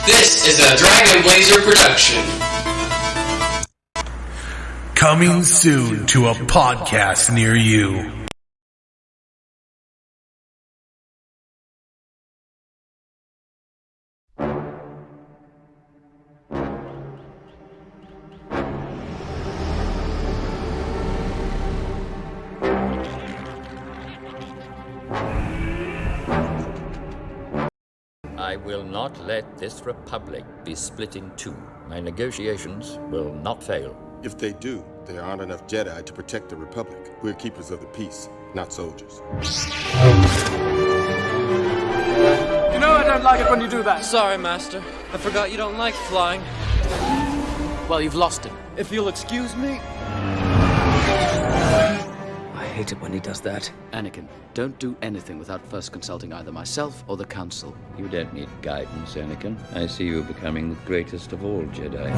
This is a Dragon Blazer production. Coming soon to a podcast near you. I will not let this republic be split in two. My negotiations will not fail. If they do, there aren't enough Jedi to protect the Republic. We're keepers of the peace, not soldiers. You know I don't like it when you do that. Sorry, Master. I forgot you don't like flying. Well, you've lost him. If you'll excuse me. I hate it when he does that. Anakin, don't do anything without first consulting either myself or the Council. You don't need guidance, Anakin. I see you becoming the greatest of all Jedi.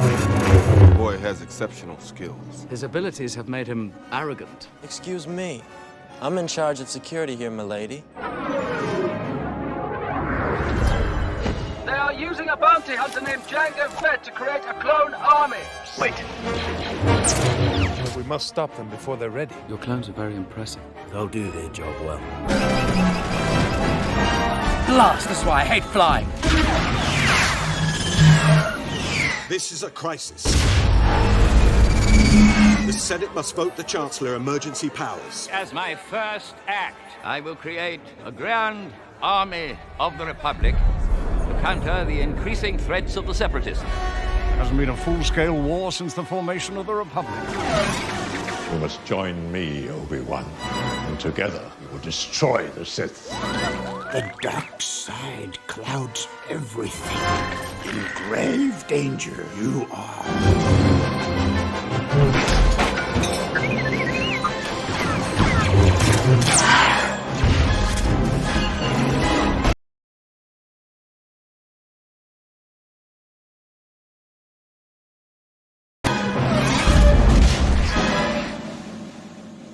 The boy has exceptional skills. His abilities have made him arrogant. Excuse me. I'm in charge of security here, milady. They are using a bounty hunter named Jango Fett to create a clone army. Wait. We must stop them before they're ready. Your clones are very impressive. They'll do their job well. Blast, that's why I hate flying. This is a crisis. The Senate must vote the Chancellor emergency powers. As my first act, I will create a grand army of the Republic to counter the increasing threats of the Separatists. Hasn't been a full-scale war since the formation of the Republic. You must join me, Obi-Wan, and together we will destroy the Sith. The dark side clouds everything. In grave danger you are.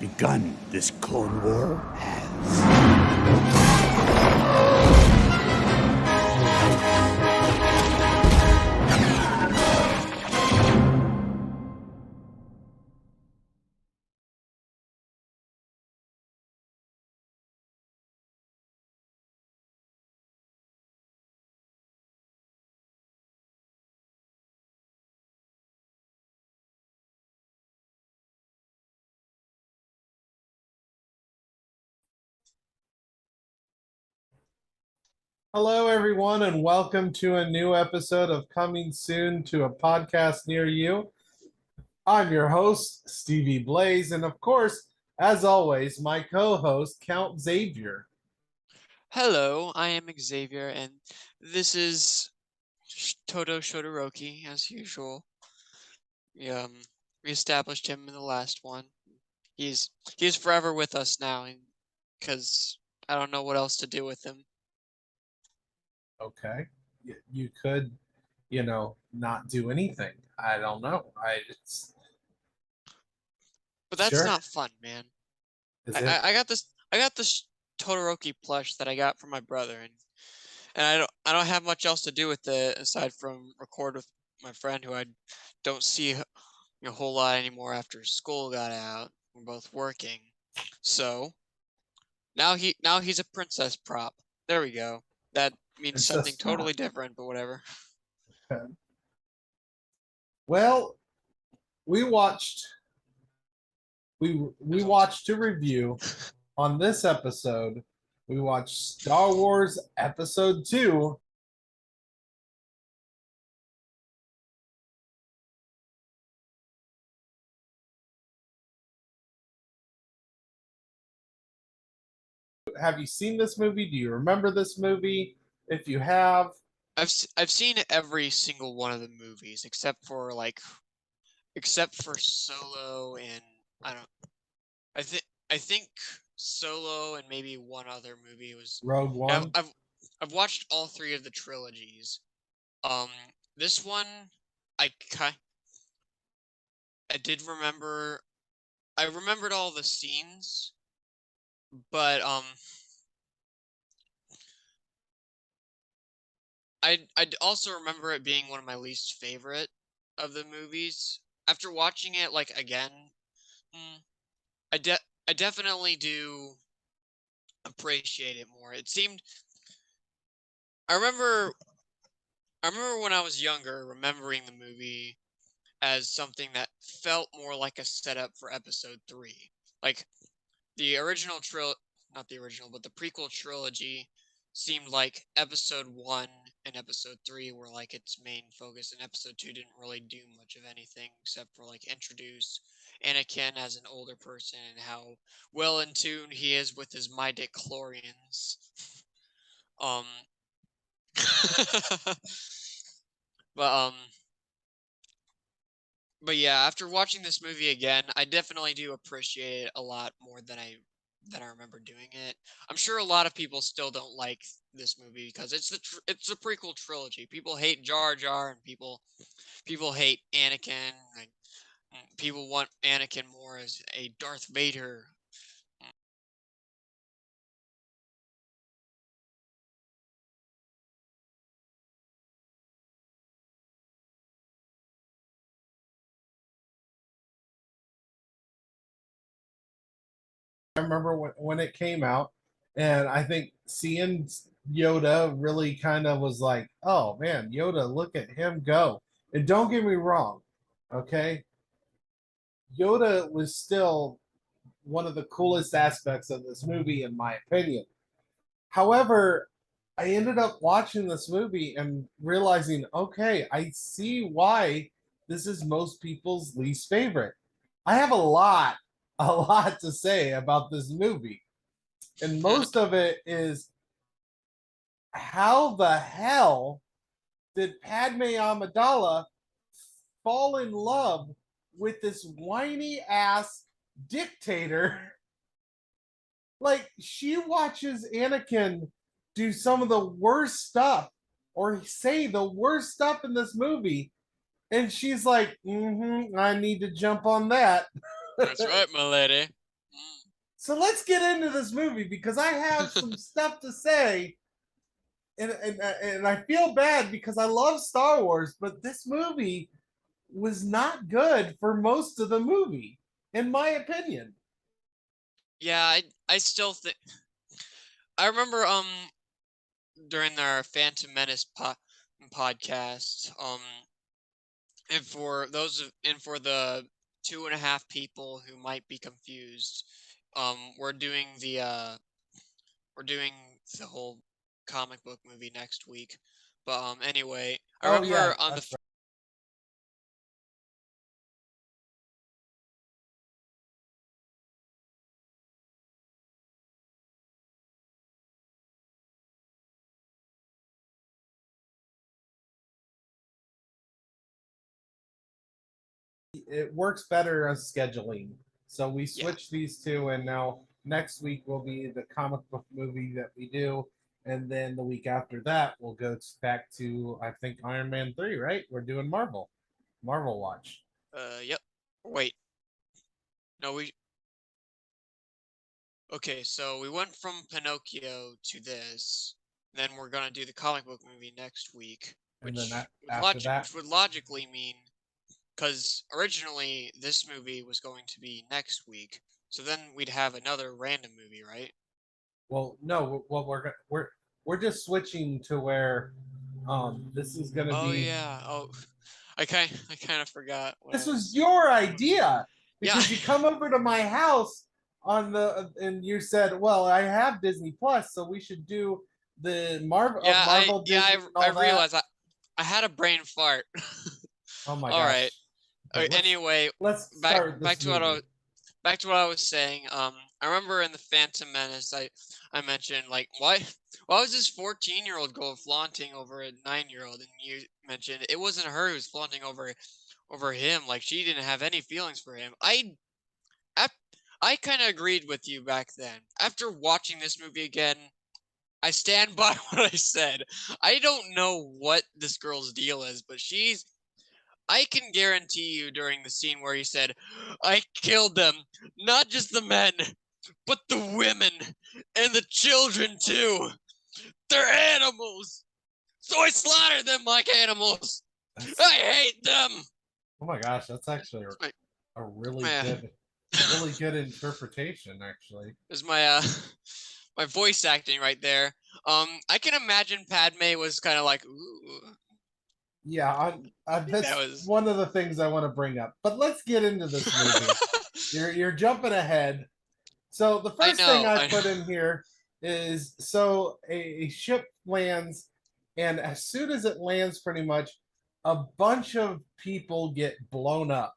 Begun this Clone War has. Hello, everyone, and welcome to a new episode of Coming Soon to a Podcast Near You. I'm your host, Stevie Blaze, and of course, as always, my co-host, Count Xavier. Hello, I am Xavier, and this is Toto Shodoroki, as usual. We established him in the last one. He's forever with us now, because I don't know what else to do with him. Okay. You could, not do anything. I don't know. But that's Sure. not fun, man. Is it? I got this Todoroki plush that I got from my brother, and I don't have much else to do with it aside from record with my friend who I don't see a whole lot anymore after school got out. We're both working, so now he's a princess prop. There we go. That means Princess something prop. totally different, but whatever. Okay. Well, we watched a review on this episode. We watched Star Wars Episode 2. Have you seen this movie? Do you remember this movie? If you have, I've seen every single one of the movies except for Solo and I think Solo and maybe one other movie was Rogue One. I've watched all three of the trilogies. This one I did remember. I remembered all the scenes, but I also remember it being one of my least favorite of the movies. After watching it like again, I definitely do appreciate it more. It seemed I remember when I was younger remembering the movie as something that felt more like a setup for episode 3. Like the original not the original, but the prequel trilogy seemed like episode 1 and episode 3 were like its main focus, and episode 2 didn't really do much of anything except for like introduce Anakin as an older person and how well in tune he is with his midichlorians. um but but yeah, after watching this movie again, I definitely do appreciate it a lot more than I remember doing it. I'm sure a lot of people still don't like this movie because it's a prequel trilogy. People hate Jar Jar, and people hate Anakin. And people want Anakin more as a Darth Vader. I remember when it came out, and I think seeing Yoda really kind of was like, oh man, Yoda, look at him go. And don't get me wrong, okay? Yoda was still one of the coolest aspects of this movie, in my opinion. However, I ended up watching this movie and realizing, okay, I see why this is most people's least favorite. I have a lot to say about this movie. And most of it is how the hell did Padme Amidala fall in love with this whiny ass dictator? Like, she watches Anakin do some of the worst stuff or say the worst stuff in this movie, and she's like, I need to jump on that. That's right, my lady. So let's get into this movie because I have some stuff to say, and I feel bad because I love Star Wars, but this movie was not good for most of the movie, in my opinion. Yeah, I still think I remember during our Phantom Menace podcast, and for the 2.5 people who might be confused, we're doing the whole comic book movie next week. But anyway, I remember on the it works better as scheduling. So we switch these two, and now next week will be the comic book movie that we do, and then the week after that we'll go back to, I think, Iron Man 3. Right? We're doing Marvel Watch. Yep. Wait. No, Okay, so we went from Pinocchio to this. Then we're gonna do the comic book movie next week, which would logically mean, because originally this movie was going to be next week, so then we'd have another random movie, right? Well, no. What we're just switching to where this is gonna be. Oh yeah. Oh, I kind of forgot. This was your idea because Yeah. you come over to my house and you said, "Well, I have Disney Plus, so we should do the Marvel." I realized I had a brain fart. Oh my gosh. All right. Okay, Anyway, let's start back to what I was saying. I remember in the Phantom Menace, I mentioned like why was this 14-year-old girl flaunting over a 9-year-old, and you mentioned it wasn't her who was flaunting over him. Like she didn't have any feelings for him. I kind of agreed with you back then. After watching this movie again, I stand by what I said. I don't know what this girl's deal is, but I can guarantee you during the scene where he said, I killed them, not just the men, but the women and the children too. They're animals. So I slaughtered them like animals. I hate them. Oh my gosh, that's actually a really good interpretation. Actually, This is my my voice acting right there. I can imagine Padme was kind of like, ooh. Yeah, that's one of the things I want to bring up. But let's get into this movie. You're jumping ahead. So the first thing I put in here is so a ship lands, and as soon as it lands, pretty much a bunch of people get blown up,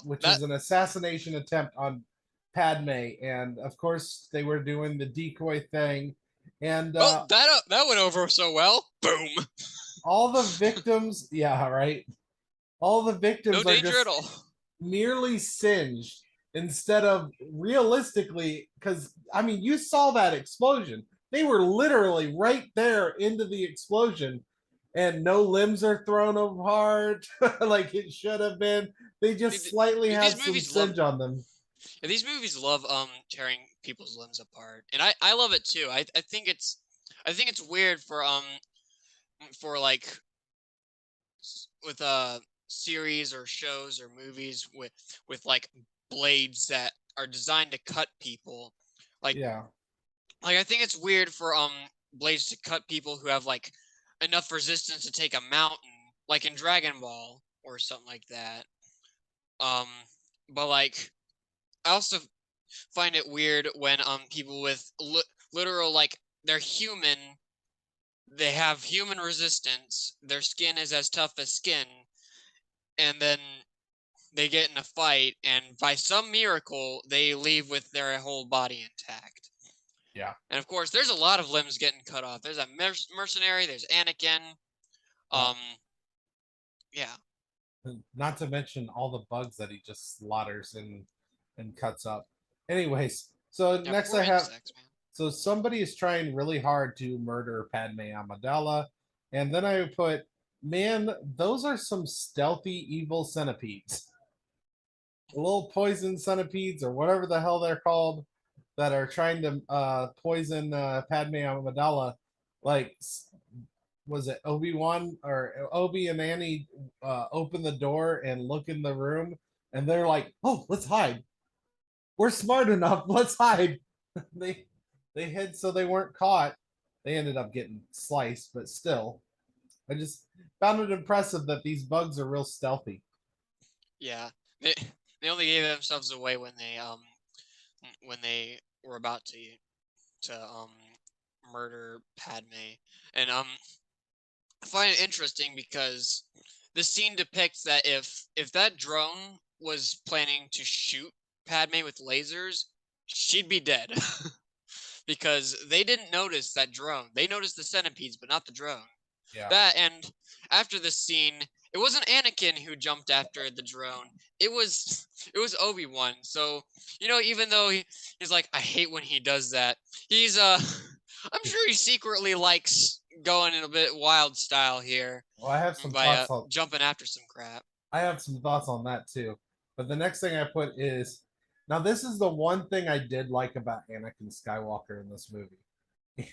which is an assassination attempt on Padme, and of course they were doing the decoy thing, and that went over so well. Boom. all the victims, yeah, right. All the victims are just at all. nearly singed instead of realistically, because I mean, you saw that explosion. They were literally right there into the explosion, and no limbs are thrown apart like it should have been. They just slightly have some singe on them. Yeah, these movies love tearing people's limbs apart, and I love it too. I think it's weird for like with series or shows or movies with like blades that are designed to cut people. Like I think it's weird for blades to cut people who have like enough resistance to take a mountain, like in Dragon Ball or something like that. But like I also find it weird when people with literal, like, they're human, they have human resistance, their skin is as tough as skin, and then they get in a fight, and by some miracle they leave with their whole body intact. Yeah. And of course there's a lot of limbs getting cut off. There's a mercenary, there's Anakin. Yeah. Not to mention all the bugs that he just slaughters and cuts up. Anyways, so next I have so somebody is trying really hard to murder Padme Amidala, and then I put, man, those are some stealthy evil centipedes. Little poison centipedes or whatever the hell they're called that are trying to poison Padme Amidala. Like, was it Obi-Wan or Obi and Annie open the door and look in the room, and they're like, oh, let's hide. We're smart enough. Let's hide. they hid so they weren't caught. They ended up getting sliced, but still, I just found it impressive that these bugs are real stealthy. Yeah, they only gave themselves away when they were about to murder Padme, and I find it interesting because the scene depicts that if that drone was planning to shoot Padme with lasers, she'd be dead. Because they didn't notice that drone. They noticed the centipedes, but not the drone. Yeah. That, and after the scene, it wasn't Anakin who jumped after the drone. It was Obi-Wan. So, even though he's like, I hate when he does that. He's I'm sure he secretly likes going in a bit wild style here. Well, I have some thoughts on jumping after some crap. I have some thoughts on that too. But the next thing I put is, now this is the one thing I did like about Anakin Skywalker in this movie.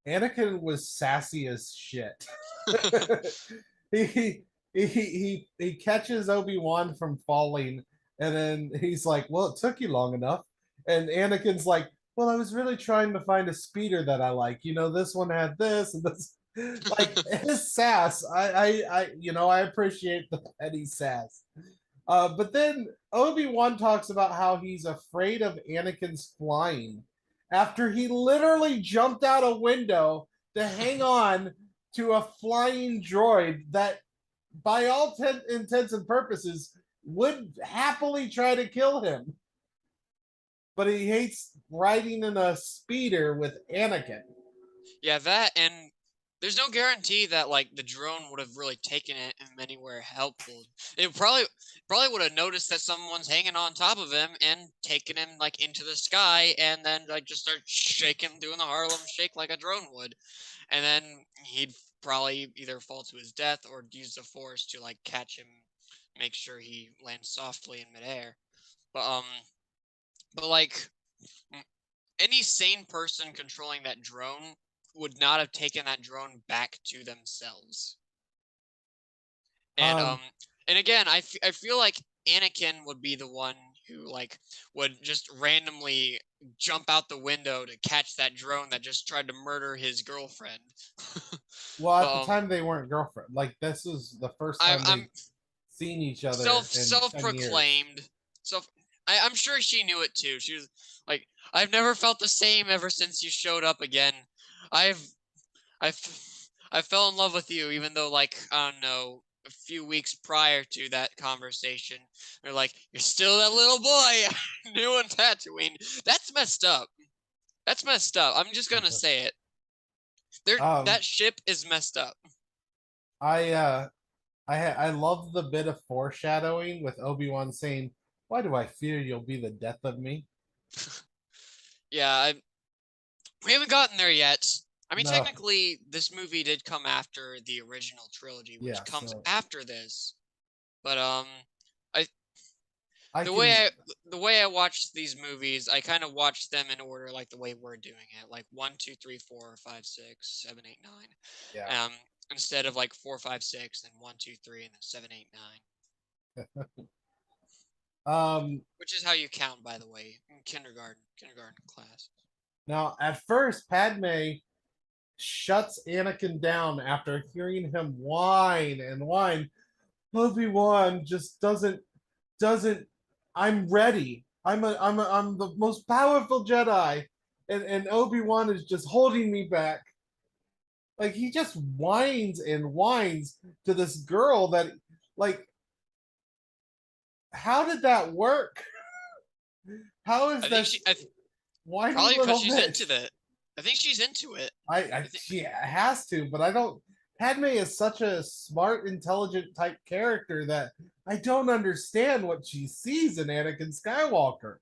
Anakin was sassy as shit. he catches Obi-Wan from falling, and then he's like, well, it took you long enough. And Anakin's like, well, I was really trying to find a speeder that I like. This one had this and this. Like, his sass, I appreciate the petty sass. But then Obi-Wan talks about how he's afraid of Anakin's flying after he literally jumped out a window to hang on to a flying droid that, by all intents and purposes, would happily try to kill him. But he hates riding in a speeder with Anakin. Yeah, that, and there's no guarantee that like the drone would have really taken him anywhere helpful. It probably would have noticed that someone's hanging on top of him and taken him like into the sky, and then like just start shaking, doing the Harlem Shake like a drone would, and then he'd probably either fall to his death or use the Force to like catch him, make sure he lands softly in midair. But like any sane person controlling that drone would not have taken that drone back to themselves. And and again, I feel like Anakin would be the one who like would just randomly jump out the window to catch that drone that just tried to murder his girlfriend. Well, at the time they weren't girlfriend. Like this is the first time they've seen each other. Self-proclaimed. I'm sure she knew it too. She was like, I've never felt the same ever since you showed up again. I fell in love with you, even though like I don't know, a few weeks prior to that conversation, they're like, you're still that little boy, new on Tatooine. That's messed up. That's messed up. I'm just gonna say it. That ship is messed up. I love the bit of foreshadowing with Obi-Wan saying, "Why do I fear you'll be the death of me?" Yeah, we haven't gotten there yet. I mean, No. technically, this movie did come after the original trilogy, which comes after this. But the way I watch these movies, I kind of watch them in order, like the way we're doing it, like 1, 2, 3, 4, 5, 6, 7, 8, 9. Yeah. Instead of like 4, 5, 6, then 1, 2, 3, and then 7, 8, 9. Which is how you count, by the way, in kindergarten class. Now, at first, Padme shuts Anakin down after hearing him whine and whine. Obi-Wan just doesn't. I'm ready. I'm the most powerful Jedi, and Obi-Wan is just holding me back. Like he just whines and whines to this girl that, like, how did that work? How is that? Probably because she's into that. I think she's into it. She has to, but I don't. Padme is such a smart, intelligent type character that I don't understand what she sees in Anakin Skywalker.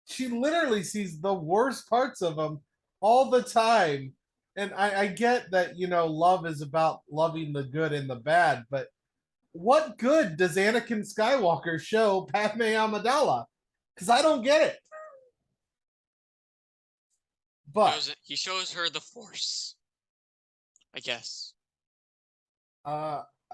She literally sees the worst parts of him all the time. And I get that, love is about loving the good and the bad, but what good does Anakin Skywalker show Padme Amidala? Because I don't get it. But he shows her the Force, I guess.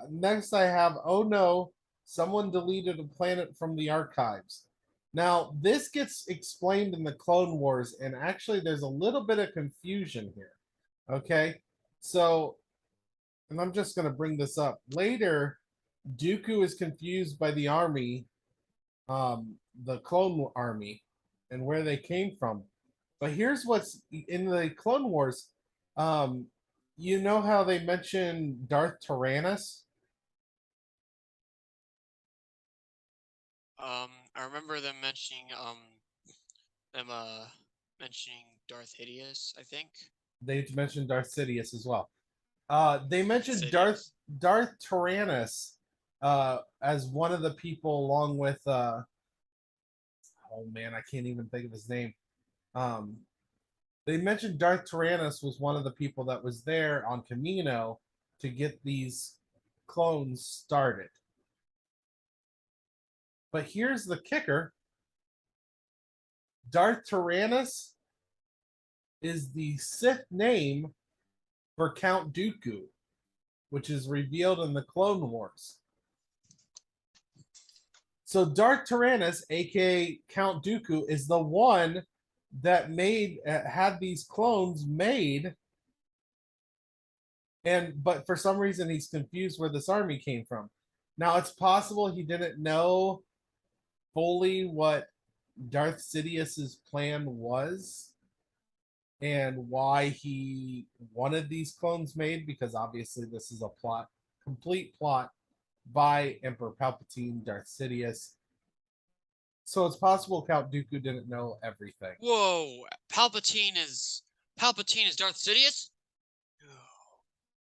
Next I have, oh no, someone deleted a planet from the archives. Now, this gets explained in the Clone Wars, and actually there's a little bit of confusion here. Okay? So, and I'm just going to bring this up. Later, Dooku is confused by the army, the Clone Army, and where they came from. But here's what's in the Clone Wars. You know how they mention Darth Tyrannus? I remember them mentioning mentioning Darth Hideous, I think. They mentioned Darth Sidious as well. They mentioned Darth Tyrannus as one of the people, along with oh man, I can't even think of his name. They mentioned Darth Tyrannus was one of the people that was there on Camino to get these clones started. But here's the kicker. Darth Tyrannus is the Sith name for Count Dooku, which is revealed in the Clone Wars. So Darth Tyrannus, aka Count Dooku, is the one that had these clones made, but for some reason he's confused where this army came from. Now it's possible he didn't know fully what Darth Sidious's plan was and why he wanted these clones made, because obviously this is a complete plot by Emperor Palpatine, Darth Sidious. So it's possible Count Dooku didn't know everything. Whoa, Palpatine is Darth Sidious?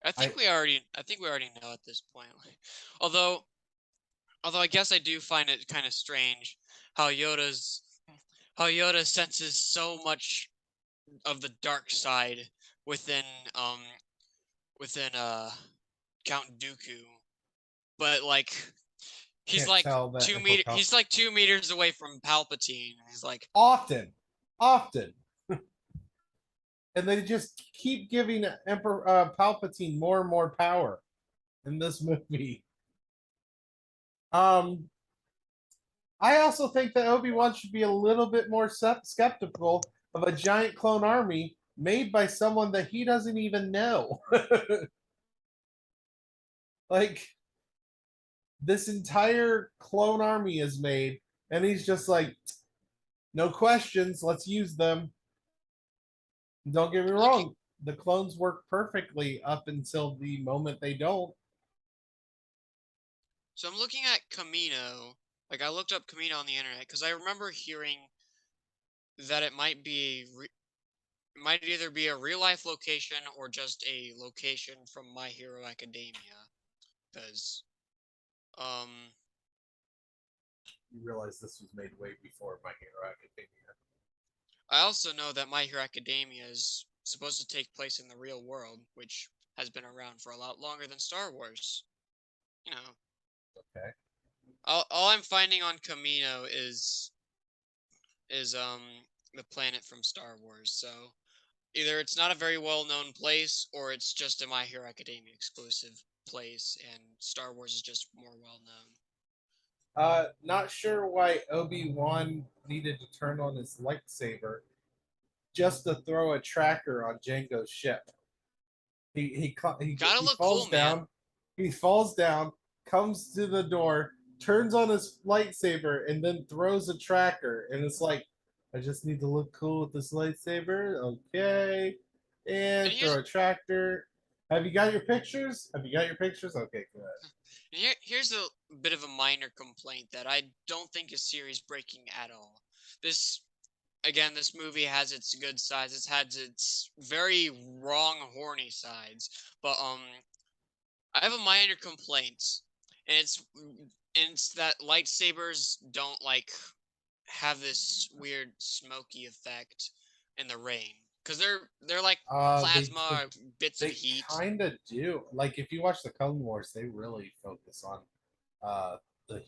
I think we already know at this point. Although I guess I do find it kind of strange how Yoda senses so much of the dark side within Count Dooku, but like he's like 2 meters. He's like 2 meters away from Palpatine. He's like often. and they just keep giving Emperor Palpatine more and more power in this movie. I also think that Obi-Wan should be a little bit more skeptical of a giant clone army made by someone that he doesn't even know. Like, this entire clone army is made, and he's just like, no questions, let's use them. Don't get me wrong, the clones work perfectly up until the moment they don't. So I'm looking at Camino. Like, I looked up Camino on the internet because I remember hearing that it might either be a real life location or just a location from My Hero Academia. Because, You realize this was made way before My Hero Academia. I also know that My Hero Academia is supposed to take place in the real world, which has been around for a lot longer than Star Wars. You know. Okay. All I'm finding on Camino is the planet from Star Wars. So either it's not a very well known place, or it's just a My Hero Academia exclusive place, and Star Wars is just more well known. Not sure why Obi-Wan needed to turn on his lightsaber just to throw a tracker on Jango's ship. He falls cool, down. Man. He falls down, comes to the door, turns on his lightsaber, and then throws a tracker. And it's like, I just need to look cool with this lightsaber. Okay. And throw a tractor. Have you got your pictures? Okay, good. Here's a bit of a minor complaint that I don't think is series breaking at all. This movie has its good sides. It has its very wrong, horny sides. But I have a minor complaint, and it's that lightsabers don't like have this weird smoky effect in the rain, because they're like plasma bits of heat. They kind of do. Like, if you watch the Clone Wars, they really focus on the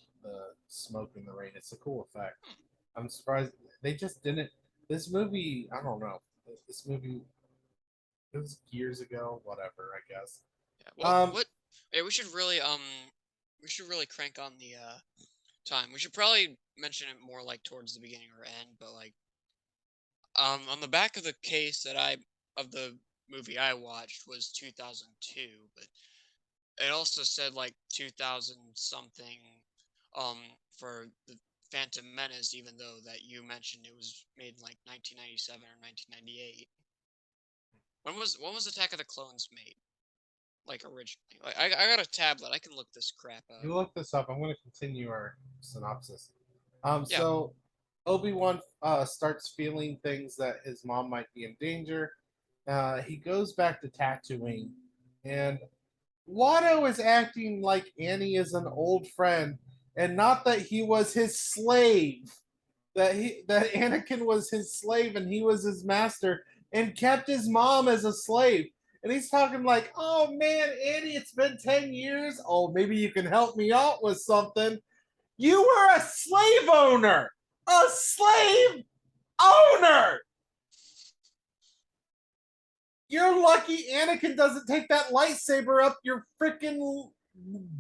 smoke in the rain. It's a cool effect. I'm surprised they just didn't. This movie, I don't know. This movie, it was years ago. Whatever, I guess. Yeah, yeah, we should really crank on the time. We should probably mention it more like towards the beginning or end, but like on the back of the case of the movie I watched was 2002, but it also said like 2000 something for the Phantom Menace, even though that you mentioned it was made in like 1997 or 1998. When was Attack of the Clones made? Like originally? Like, I got a tablet. I can look this crap up. You look this up. I'm going to continue our synopsis. So Obi-Wan starts feeling things that his mom might be in danger. He goes back to Tatooine, and Watto is acting like Annie is an old friend, and not that he was his slave. That Anakin was his slave and he was his master, and kept his mom as a slave. And he's talking like, oh man, Annie, it's been 10 years. Oh, maybe you can help me out with something. You were a slave owner. A slave owner. You're lucky Anakin doesn't take that lightsaber up your freaking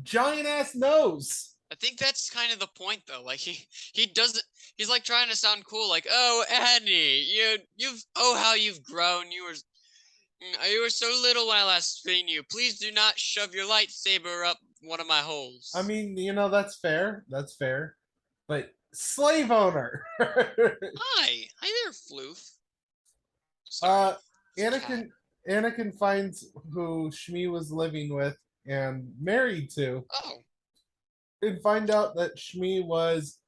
giant ass nose. I think that's kind of the point, though. Like he doesn't. He's like trying to sound cool, like, "Oh, Annie, how you've grown. You were so little when I last seen you. Please do not shove your lightsaber up one of my holes." I mean, that's fair. That's fair. But slave owner. Hi there, Floof. Sorry. Anakin finds who Shmi was living with and married to. Oh. And find out that Shmi was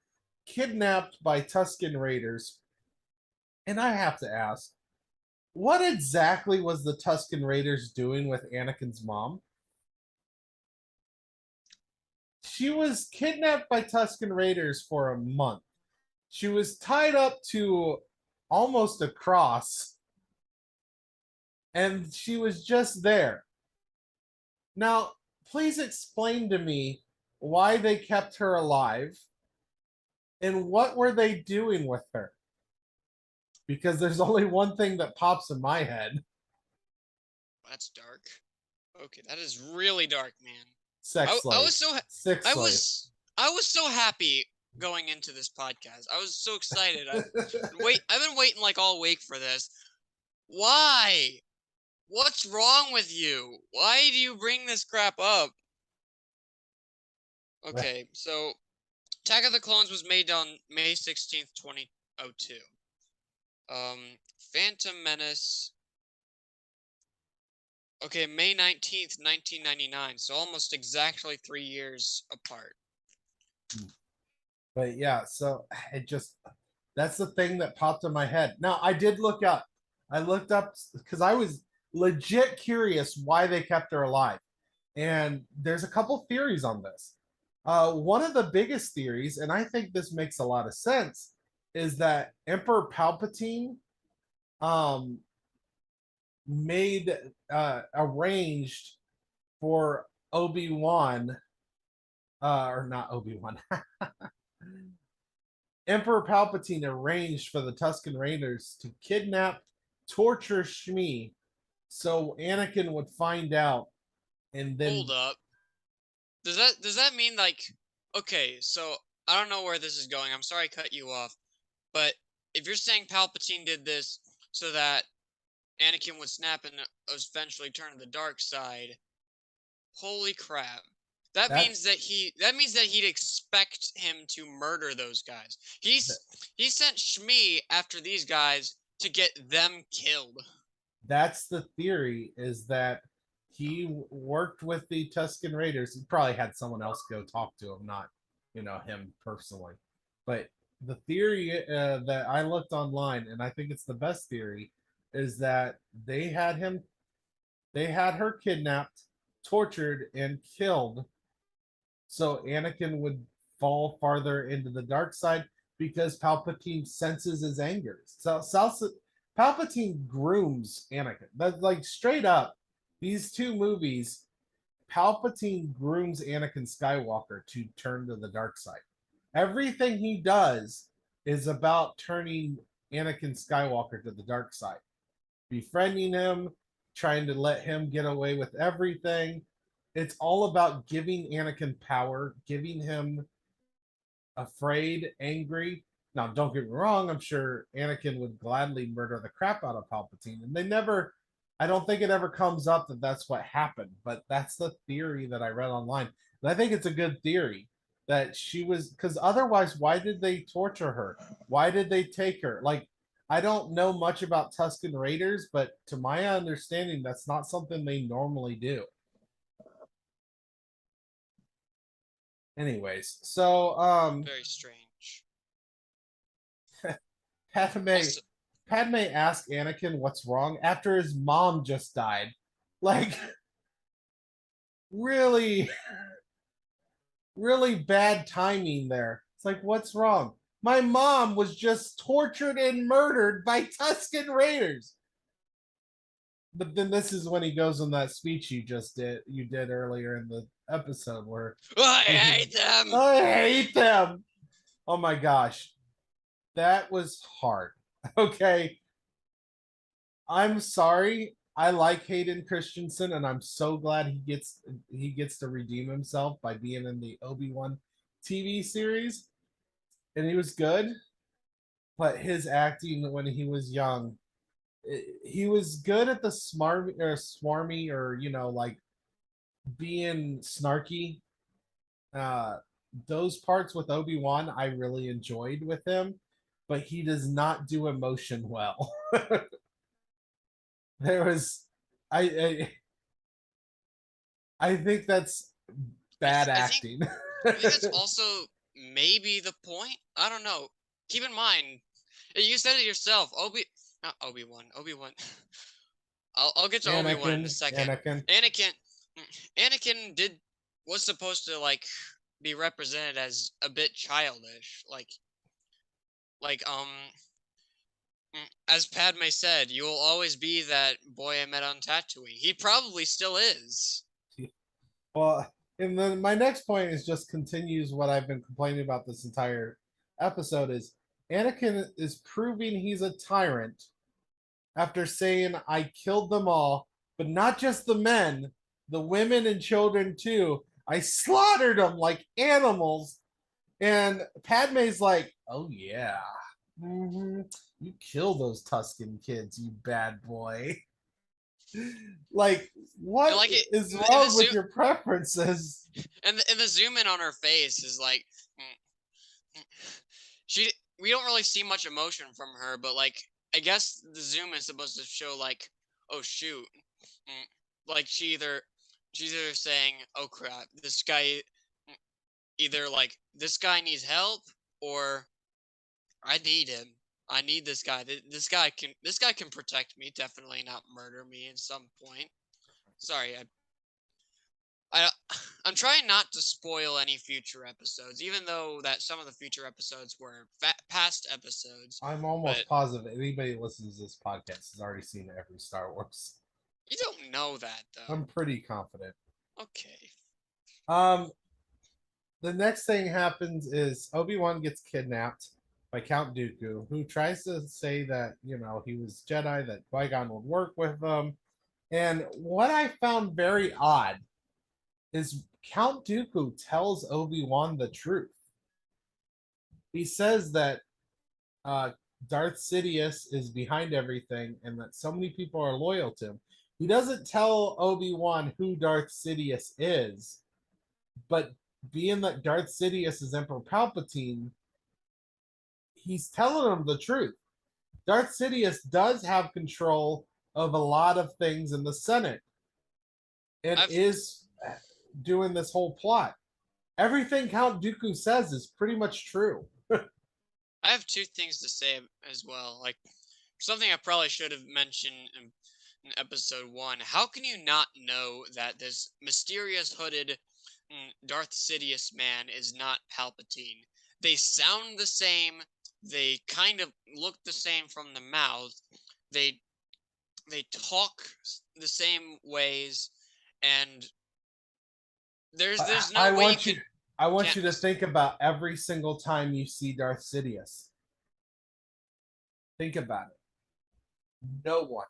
kidnapped by Tusken Raiders. And I have to ask, what exactly was the Tusken Raiders doing with Anakin's mom? She was kidnapped by Tusken Raiders for a month. She was tied up to almost a cross. And she was just there. Now, please explain to me why they kept her alive and what were they doing with her? because there's only one thing that pops in my head. That's dark. Okay, that is really dark, man. Sex slave. I was so Sex I slave. was so happy going into this podcast. I was so excited. I've been waiting like all week for this. Why? What's wrong with you? Why do you bring this crap up? Okay, so Attack of the Clones was made on May 16th, 2002. Phantom Menace. Okay, May 19th, 1999. So almost exactly 3 years apart. But yeah, so it just, that's the thing that popped in my head. Now, I did look up. I looked up because I was legit curious why they kept her alive. And there's a couple theories on this. One of the biggest theories, and I think this makes a lot of sense, is that Emperor Palpatine arranged for Obi-Wan, or not Obi-Wan. Emperor Palpatine arranged for the Tusken Raiders to kidnap, torture Shmi, so Anakin would find out, and then hold up. Does that mean like, okay, so I don't know where this is going. I'm sorry I cut you off, but if you're saying Palpatine did this so that Anakin would snap and eventually turn to the dark side, holy crap. That means that he'd expect him to murder those guys. He sent Shmi after these guys to get them killed. That's the theory, is that he worked with the Tusken Raiders. He probably had someone else go talk to him, not, him personally. But the theory that I looked online, and I think it's the best theory, is that they had her kidnapped, tortured, and killed, so Anakin would fall farther into the dark side because Palpatine senses his anger. So Palpatine grooms Anakin. That's like straight up. These two movies, Palpatine grooms Anakin Skywalker to turn to the dark side. Everything he does is about turning Anakin Skywalker to the dark side, befriending him, trying to let him get away with everything. It's all about giving Anakin power, giving him afraid, angry. Now, don't get me wrong, I'm sure Anakin would gladly murder the crap out of Palpatine. And I don't think it ever comes up that that's what happened, but that's the theory that I read online. And I think it's a good theory that she was, because otherwise, why did they torture her? Why did they take her? Like, I don't know much about Tusken Raiders, but to my understanding, that's not something they normally do. Anyways, so very strange. Padme asked Anakin what's wrong after his mom just died. Like, really, really bad timing there. It's like, what's wrong? My mom was just tortured and murdered by Tusken Raiders. But then this is when he goes on that speech you did earlier in the episode where I hate them. I hate them. Oh my gosh. That was hard. Okay. I'm sorry. I like Hayden Christensen, and I'm so glad he gets to redeem himself by being in the Obi-Wan TV series. And he was good, but his acting when he was young, he was good at the swarmy or like being snarky. Those parts with Obi-Wan I really enjoyed with him, but he does not do emotion well. There was I think that's bad acting. I think that's also maybe the point. I don't know. Keep in mind, you said it yourself. Not Obi-Wan. I'll get to Obi-Wan in a second. Anakin was supposed to like be represented as a bit childish, like as Padme said, you will always be that boy I met on Tatooine. He probably still is. Well, and then my next point is just continues what I've been complaining about this entire episode is Anakin is proving he's a tyrant after saying, I killed them all, but not just the men, the women and children too. I slaughtered them like animals. And Padme's like, oh yeah, you kill those Tuscan kids, you bad boy. Like, what like is wrong with your preferences? And the zoom in on her face is like, we don't really see much emotion from her, but like, I guess the zoom is supposed to show like, oh shoot, like she's either saying, oh crap, this guy, either like this guy needs help, or I need him. I need this guy. This guy can protect me, definitely not murder me at some point. Sorry, I'm trying not to spoil any future episodes, even though that some of the future episodes were past episodes. I'm almost positive anybody who listens to this podcast has already seen every Star Wars. You don't know that, though. I'm pretty confident. Okay. The next thing happens is Obi-Wan gets kidnapped by Count Dooku, who tries to say that, you know, he was Jedi, that Qui-Gon would work with them. And what I found very odd is Count Dooku tells Obi-Wan the truth. He says that Darth Sidious is behind everything and that so many people are loyal to him. He doesn't tell Obi-Wan who Darth Sidious is, but being that Darth Sidious is Emperor Palpatine, he's telling him the truth. Darth Sidious does have control of a lot of things in the Senate and is doing this whole plot. Everything Count Dooku says is pretty much true. I have two things to say as well. Like, something I probably should have mentioned in episode 1. How can you not know that this mysterious hooded Darth Sidious man is not Palpatine? They sound the same. They kind of look the same from the mouth. They talk the same ways, and there's no way you can. I want you to think about every single time you see Darth Sidious. Think about it. No one,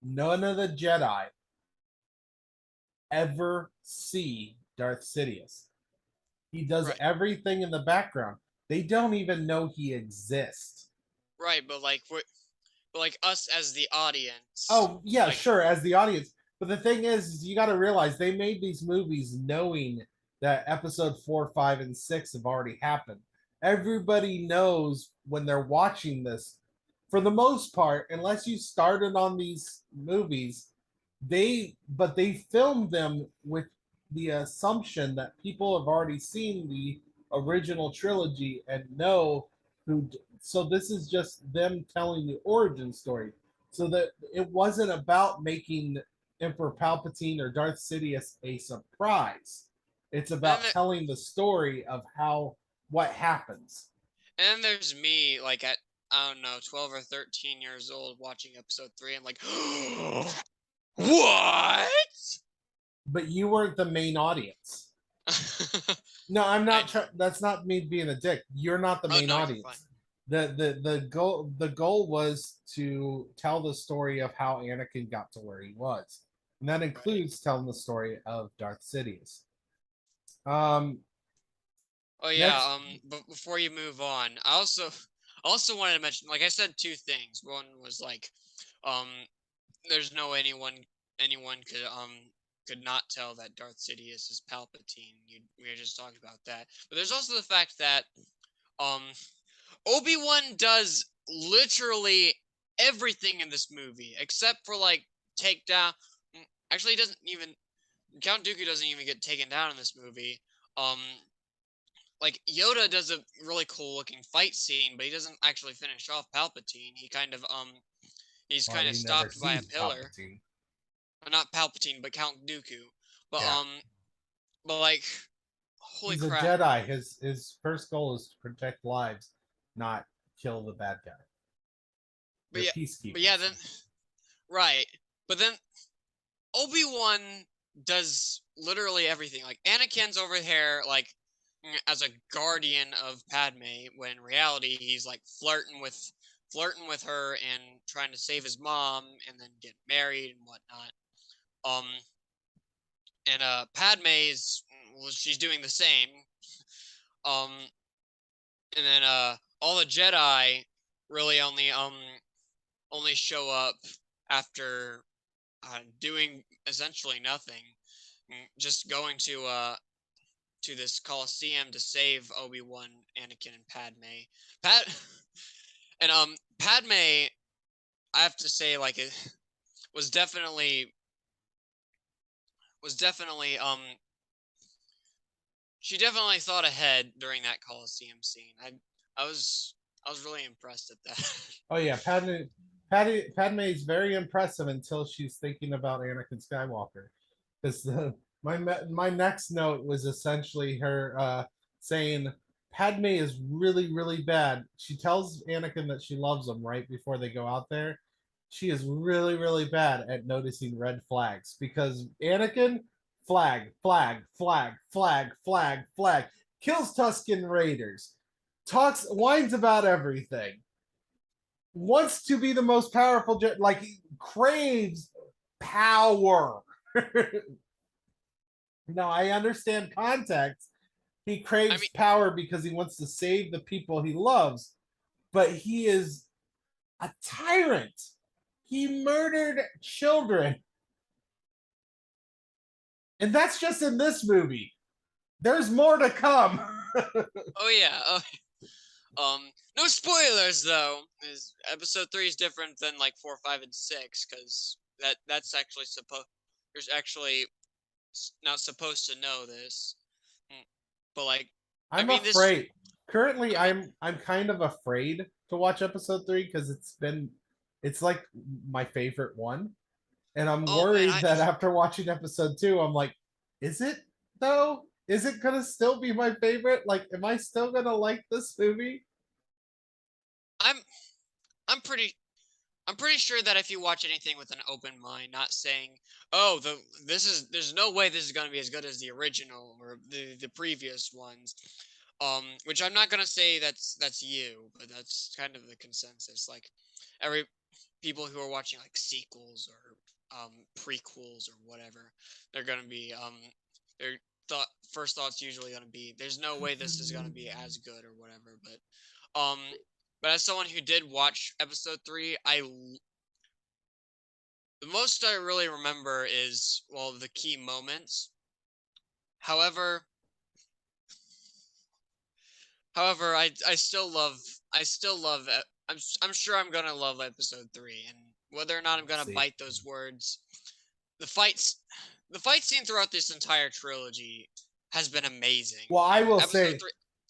none of the Jedi ever see Darth Sidious. He does everything in the background. They don't even know he exists. Right, but like us as the audience. Oh yeah, sure, as the audience. But the thing is you got to realize they made these movies knowing that episode 4, 5, and 6 have already happened. Everybody knows when they're watching this, for the most part, unless you started on these movies, they filmed them with the assumption that people have already seen the original trilogy and know who. So this is just them telling the origin story. So that it wasn't about making Emperor Palpatine or Darth Sidious a surprise. It's about telling the story of what happens. And there's me, like at, I don't know, 12 or 13 years old watching episode 3 and like, what? But you weren't the main audience. No, I'm not. That's not me being a dick. You're not the main audience. The goal was to tell the story of how Anakin got to where he was, and that includes telling the story of Darth Sidious. Oh yeah. But before you move on, I also wanted to mention, like I said, two things. One was like, there's no anyone could not tell that Darth Sidious is Palpatine. We were just talking about that. But there's also the fact that Obi-Wan does literally everything in this movie except for like take down. Actually, he doesn't even. Count Dooku doesn't even get taken down in this movie. Like Yoda does a really cool looking fight scene, but he doesn't actually finish off Palpatine. He kind of he's kind of stopped by a pillar. Not Palpatine, but Count Dooku. But but like, holy crap! He's a Jedi. His first goal is to protect lives, not kill the bad guy. But yeah, then right. But then Obi-Wan does literally everything. Like Anakin's over here, like as a guardian of Padme, when in reality he's like flirting with her and trying to save his mom and then get married and whatnot. And Padme's, well, she's doing the same. Um, and then all the Jedi really only show up after doing essentially nothing, just going to this Coliseum to save Obi-Wan, Anakin, and Padme. Pat and Padme, I have to say, like, it was definitely she definitely thought ahead during that Coliseum scene. I was really impressed at that. Oh yeah, Padme is very impressive until she's thinking about Anakin Skywalker. Because my next note was essentially her saying Padme is really really bad. She tells Anakin that she loves him right before they go out there. She is really really bad at noticing red flags because Anakin flag flag flag flag flag flag kills Tusken Raiders, talks whines about everything, wants to be the most powerful, like he craves power. Now I understand context. He craves power because he wants to save the people he loves, but he is a tyrant. He murdered children. And that's just in this movie. There's more to come. Oh yeah. No spoilers though. Episode 3 is different than like 4, 5, and 6 because that's actually You're actually not supposed to know this, but like I'm afraid. Currently, I'm kind of afraid to watch episode 3 because it's like my favorite one, and I'm worried that after watching episode 2, I'm like, is it though? Is it gonna still be my favorite? Like, am I still gonna like this movie? I'm pretty sure that if you watch anything with an open mind, not saying, "Oh, there's no way this is going to be as good as the original or the previous ones," which I'm not going to say that's you, but that's kind of the consensus. Like every people who are watching like sequels or prequels or whatever, they're going to be their first thought's usually going to be, "There's no way this is going to be as good" or whatever, but as someone who did watch episode 3, the most I really remember is, well, the key moments. However, I still love I'm sure I'm gonna love episode 3, and whether or not I'm gonna bite those words, the fight scene throughout this entire trilogy has been amazing. Well, I will say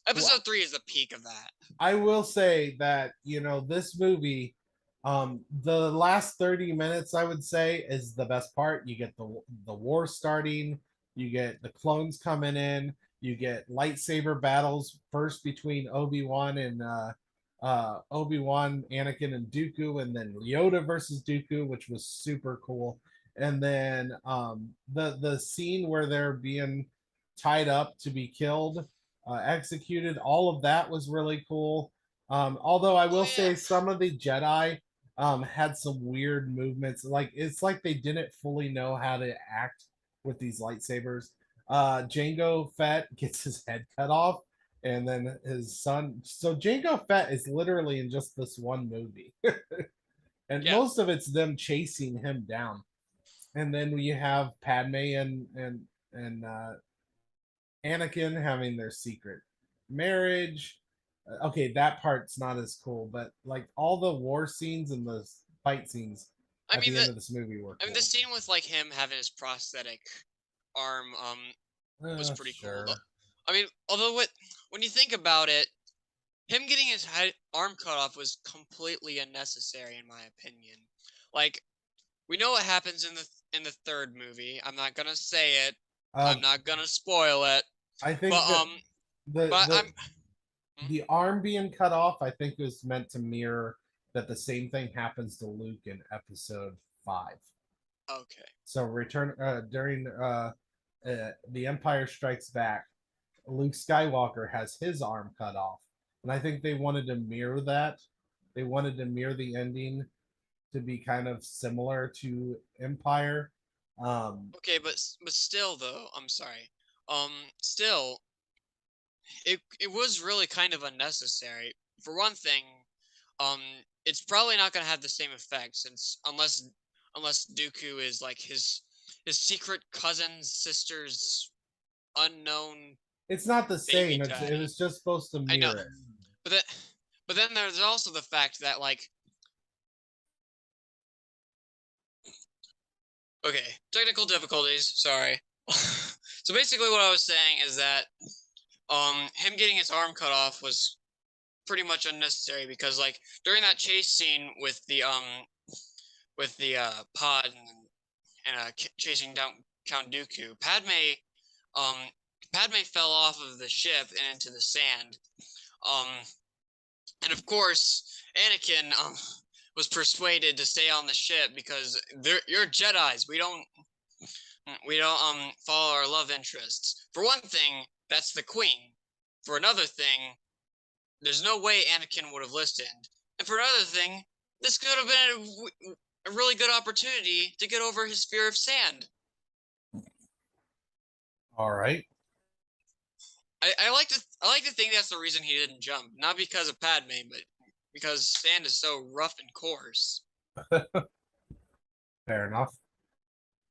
episode 3 is the peak of that. I will say that, this movie, the last 30 minutes, I would say, is the best part. You get the war starting, you get the clones coming in, you get lightsaber battles first between Obi-Wan, Anakin, and Dooku, and then Yoda versus Dooku, which was super cool. And then the scene where they're being tied up to be killed, executed, all of that was really cool. Although I will say some of the Jedi had some weird movements. Like, it's like they didn't fully know how to act with these lightsabers. Jango Fett gets his head cut off, and then his son. So Jango Fett is literally in just this one movie, and most of it's them chasing him down. And then we have Padme and Anakin having their secret marriage. Okay, that part's not as cool, but like all the war scenes and the fight scenes at the end of this movie were cool. I mean, the scene with like him having his prosthetic arm was pretty cool. I mean, although when you think about it, him getting his arm cut off was completely unnecessary in my opinion. Like, we know what happens in the third movie. I'm not gonna say it. I'm not gonna spoil it. I think the arm being cut off, I think, was meant to mirror that the same thing happens to Luke in episode 5. Okay. So during The Empire Strikes Back, Luke Skywalker has his arm cut off. And I think they wanted to mirror that. They wanted to mirror the ending to be kind of similar to Empire. Okay, but still though, I'm sorry. Still, it was really kind of unnecessary. For one thing, um, it's probably not gonna have the same effect since unless Dooku is like his secret cousin's sister's unknown It's not the baby same. It daddy. was just supposed to I know, mirror it. but then there's also the fact that like, okay, technical difficulties. Sorry. So basically, what I was saying is that him getting his arm cut off was pretty much unnecessary because like during that chase scene with the pod and chasing down Count Dooku, um Padme fell off of the ship and into the sand. Um and of course Anakin was persuaded to stay on the ship because you're Jedis. We don't follow our love interests. For one thing, that's the Queen. For another thing, there's no way Anakin would have listened. And for another thing, this could have been a really good opportunity to get over his fear of sand. All right. I like to think that's the reason he didn't jump, not because of Padme, but because sand is so rough and coarse. Fair enough.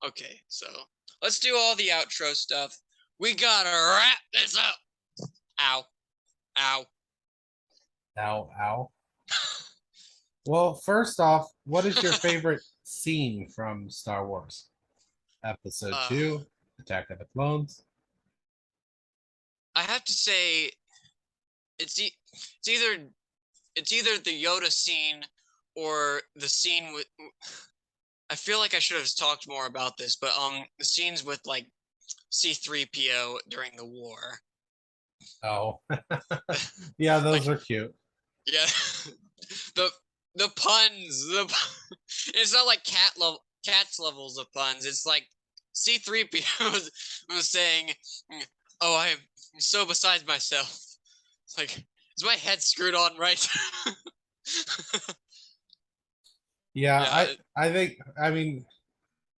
Okay, so let's do all the outro stuff. We gotta wrap this up. Ow. Ow. Ow, ow. Well, first off, what is your favorite scene from Star Wars? Episode 2, Attack of the Clones. I have to say, it's either the Yoda scene or the scene with. I feel like I should have talked more about this, but the scenes with like C-3PO during the war. Oh, yeah, those are cute. Yeah, the puns. It's not like cat's levels of puns. It's like C-3PO was saying, "Oh, I am so beside myself." It's like, is my head screwed on right? Yeah, I think, I mean,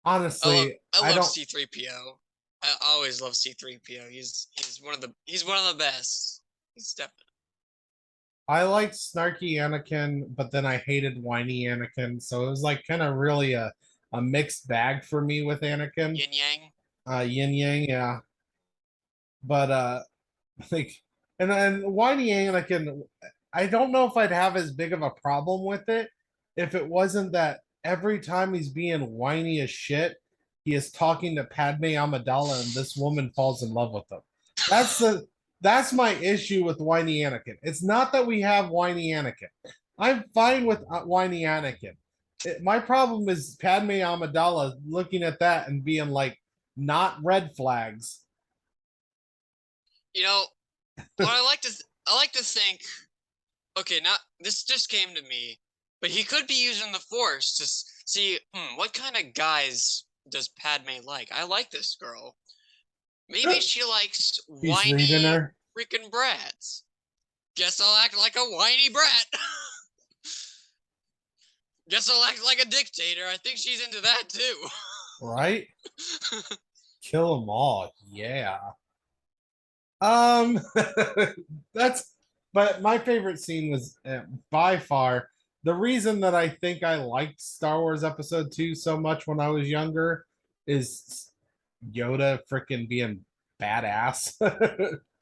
honestly, I love C-3PO. I always love C-3PO. He's one of the best. He's definitely. I liked snarky Anakin, but then I hated whiny Anakin. So it was like kind of really a mixed bag for me with Anakin. Yin Yang. Yin Yang, yeah. But like, and whiny Anakin, I don't know if I'd have as big of a problem with it if it wasn't that every time he's being whiny as shit, he is talking to Padme Amidala, and this woman falls in love with him. That's my issue with whiny Anakin. It's not that we have whiny Anakin. I'm fine with whiny Anakin. My problem is Padme Amidala looking at that and being like, not red flags. You know, what I like to think. Okay, not this just came to me, but he could be using the Force to see what kind of guys does Padme like. I like this girl. Maybe she likes whiny freaking brats. Guess I'll act like a whiny brat. Guess I'll act like a dictator. I think she's into that too. Right? Kill them all. Yeah. But my favorite scene was by far the reason that I think I liked Star Wars Episode 2 so much when I was younger is Yoda freaking being badass.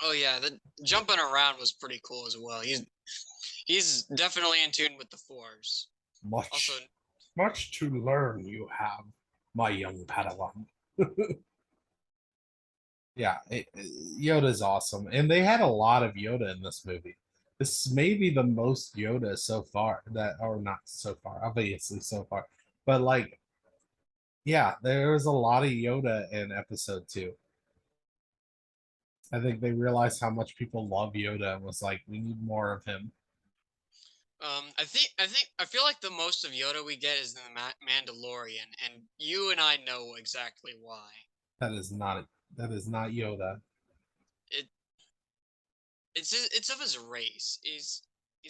Oh yeah, the jumping around was pretty cool as well. He's definitely in tune with the Force. Much to learn you have, my young Padawan. Yeah, Yoda's awesome, and they had a lot of Yoda in this movie. This may be the most Yoda so far or not so far, obviously so far, but like, yeah, there was a lot of Yoda in Episode 2. I think they realized how much people love Yoda and was like, we need more of him. I feel like the most of Yoda we get is in the Mandalorian, and you and I know exactly why. That is not Yoda. it's of his race. He's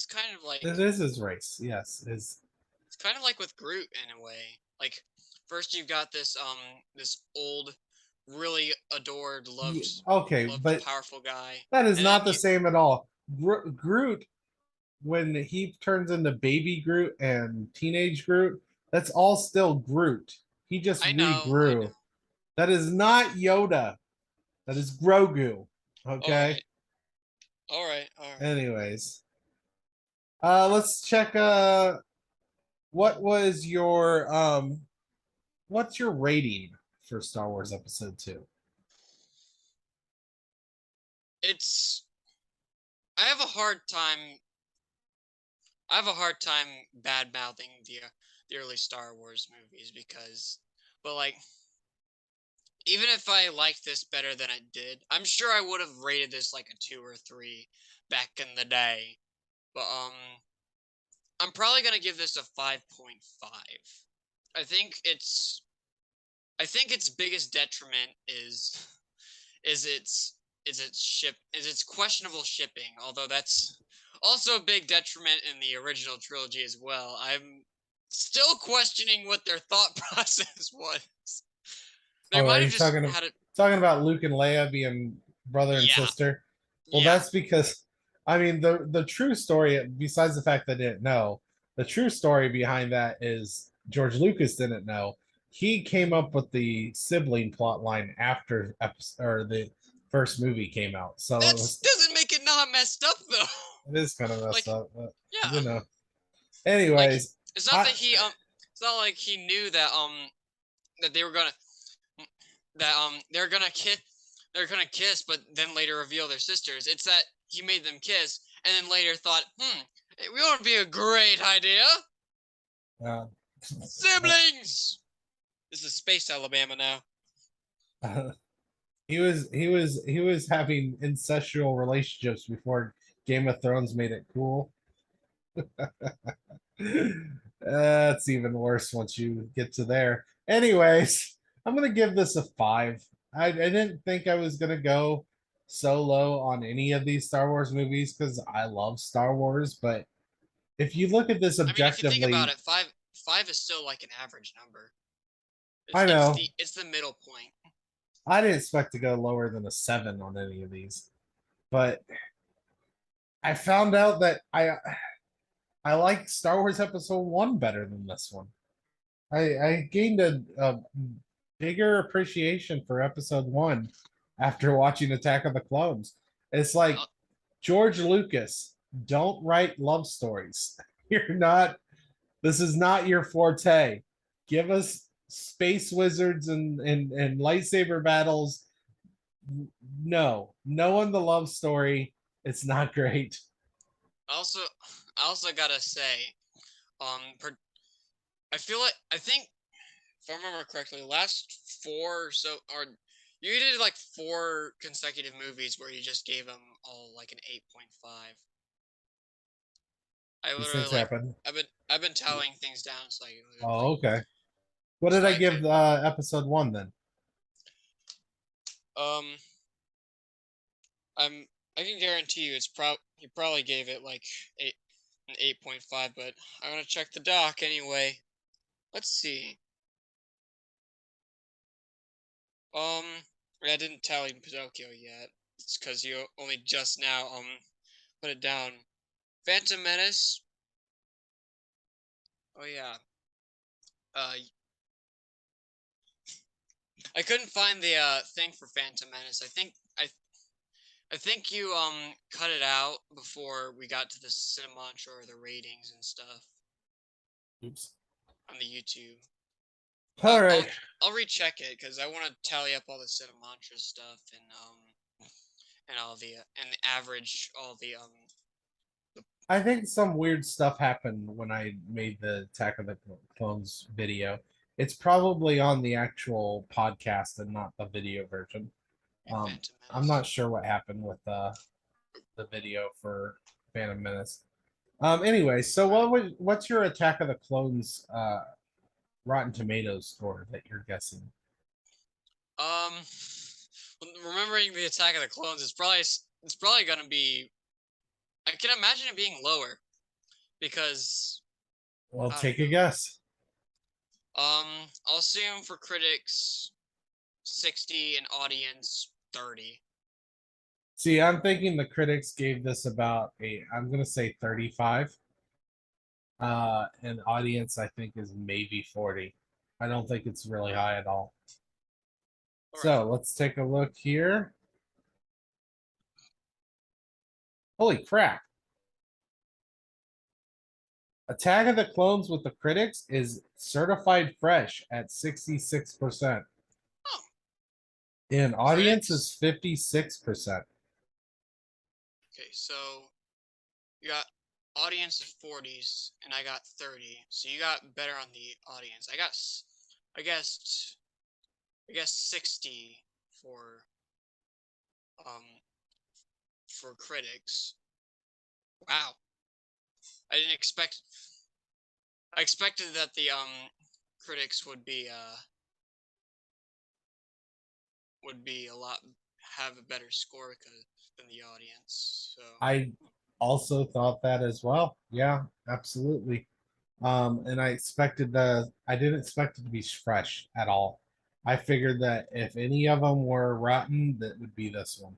kind of like It is his race. Yes, it's kind of like with Groot in a way. Like first you've got this old, really adored, okay, but powerful guy. that is And not then the same at all. Groot, when he turns into baby Groot and teenage Groot, that's all still Groot. He just I regrew. know. That is not Yoda. That is Grogu. Okay. All right. Anyways, let's check. What was your what's your rating for Star Wars Episode 2? I have a hard time. I have a hard time bad mouthing the early Star Wars movies but like, even if I liked this better than I did, I'm sure I would have rated this like a 2 or 3 back in the day. But I'm probably gonna give this a 5.5. I think its biggest detriment is its questionable shipping, although that's also a big detriment in the original trilogy as well. I'm still questioning what their thought process was. They might Are have you just had it. talking about Luke and Leia being brother and sister? Well, that's because I mean the true story, besides the fact they didn't know, the true story behind that is George Lucas didn't know. He came up with the sibling plot line after the first movie came out. So that doesn't make it not messed up though. It is kind of messed up, but yeah. you know. Anyways, it's not that it's not like he knew that that they were gonna they're gonna kiss, but then later reveal their sisters. It's that he made them kiss, and then later thought, it would be a great idea. Siblings. This is Space Alabama now. He was having incestual relationships before Game of Thrones made it cool. That's even worse once you get to there. Anyways, I'm gonna give this a 5. I didn't think I was gonna go so low on any of these Star Wars movies because I love Star Wars, but if you look at this objectively, if you think about it, five is still like an average number. I know it's the middle point. I didn't expect to go lower than a 7 on any of these, but I found out that I like Star Wars Episode 1 better than this one. I gained a bigger appreciation for Episode 1 after watching Attack of the Clones. It's like George Lucas, don't write love stories. This is not your forte. Give us space wizards and lightsaber battles. No one the love story. It's not great. I also gotta say, I think if I remember correctly, last 4 you did like 4 consecutive movies where you just gave them all like an 8.5. I literally happened. I've been tallying things down. So okay. What did I give Episode 1 then? I can guarantee you you probably gave it like an 8.5, but I'm gonna check the doc anyway. Let's see. I didn't tally Pinocchio yet. It's because you only just now put it down. Phantom Menace. Oh yeah. I couldn't find the thing for Phantom Menace. I think you cut it out before we got to the Cinemantra or the ratings and stuff. Oops. On the YouTube. All right. I'll recheck it because I want to tally up all the Cinemantra stuff and all the and the average all the I think some weird stuff happened when I made the Attack of the Clones video. It's probably on the actual podcast and not the video version. I'm not sure what happened with the video for Phantom Menace. Anyway, so what's your Attack of the Clones Rotten Tomatoes score that you're guessing? Remembering the Attack of the Clones, it's probably gonna be I can imagine it being lower because Well, take a guess. I'll assume for critics 60 and audience 30. See, I'm thinking the critics gave this about I'm gonna say 35. And audience I think is maybe 40. I don't think it's really high at all. So let's take a look here. Holy crap. Attack of the Clones with the critics is certified fresh at 66%. Oh. And audience is 56%. Okay, so you got audience of 40s and I got 30. So you got better on the audience. I guess 60 for critics. Wow. I expected that the critics would be a lot have a better score than the audience. So I also thought that as well. Yeah, absolutely. And I didn't expect it to be fresh at all. I figured that if any of them were rotten, that would be this one.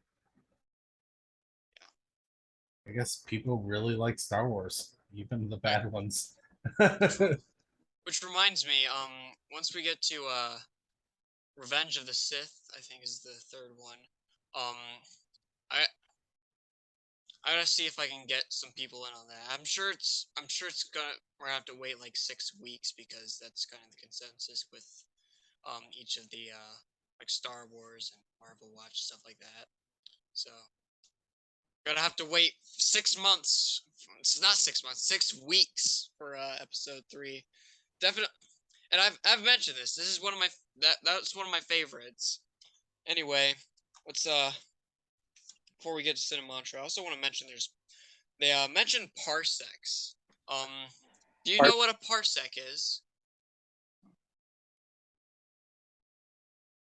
I guess people really like Star Wars, even the bad ones. Which reminds me, once we get to Revenge of the Sith, I think is the third one. I gotta see if I can get some people in on that. I'm sure we're gonna have to wait like 6 weeks because that's kind of the consensus with each of the like Star Wars and Marvel Watch stuff like that. So gonna have to wait 6 months. It's not 6 months, 6 weeks for episode 3. Definitely, and I've mentioned this. This is one of my that's one of my favorites. Anyway, let's before we get to Cinemantra, I also want to mention they mentioned parsecs. Do you know what a parsec is?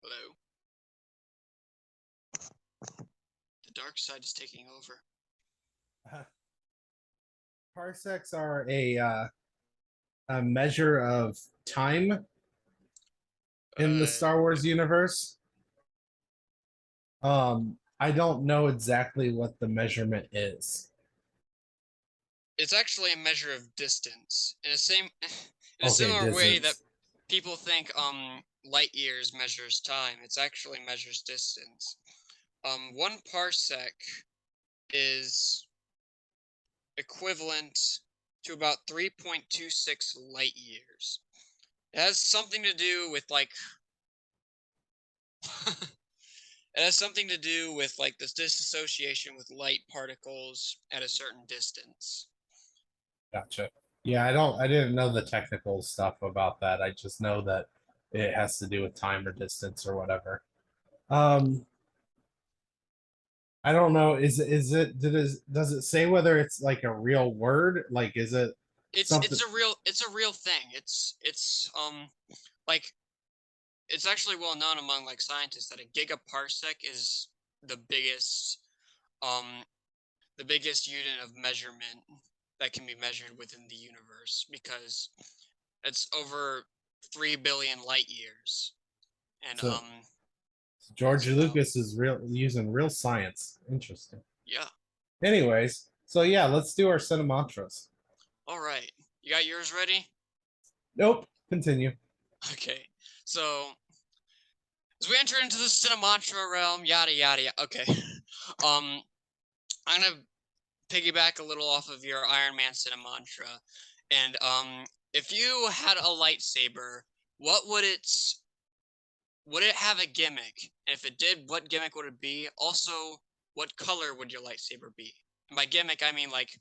Hello. The dark side is taking over. Parsecs are a measure of time in the Star Wars universe. I don't know exactly what the measurement is. It's actually a measure of distance. In a Okay, similar way that distance. people think light years measures time, it's actually measures distance. 1 parsec is equivalent to about 3.26 light years. It has something to do with like it has something to do with like this disassociation with light particles at a certain distance. Gotcha. Yeah, I didn't know the technical stuff about that. I just know that it has to do with time or distance or whatever. I don't know. Does it say whether it's like a real word? Like, is it? It's a real thing. It's like it's actually well known among like scientists that a gigaparsec is the biggest unit of measurement that can be measured within the universe because it's over 3 billion light years. And so George Lucas is using real science. Interesting. Yeah. Anyways, so yeah, let's do our cinemantras. All right. You got yours ready? Nope. Continue. Okay. So as we enter into the cinemantra realm, yada yada yada. Okay. I'm gonna piggyback a little off of your Iron Man cinemantra, and if you had a lightsaber, would it have a gimmick? And if it did, what gimmick would it be? Also, what color would your lightsaber be? And by gimmick, I mean like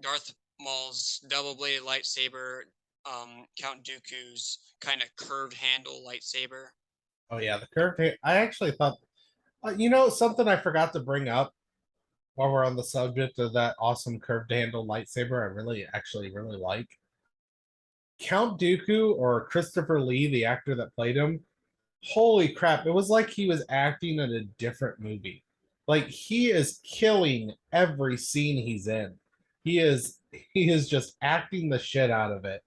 Darth Maul's double-bladed lightsaber, Count Dooku's kind of curved handle lightsaber. Oh yeah, the curved. I actually thought, something I forgot to bring up while we're on the subject of that awesome curved handle lightsaber. I actually really like Count Dooku or Christopher Lee, the actor that played him. Holy crap! It was like he was acting in a different movie. Like he is killing every scene he's in. He is just acting the shit out of it.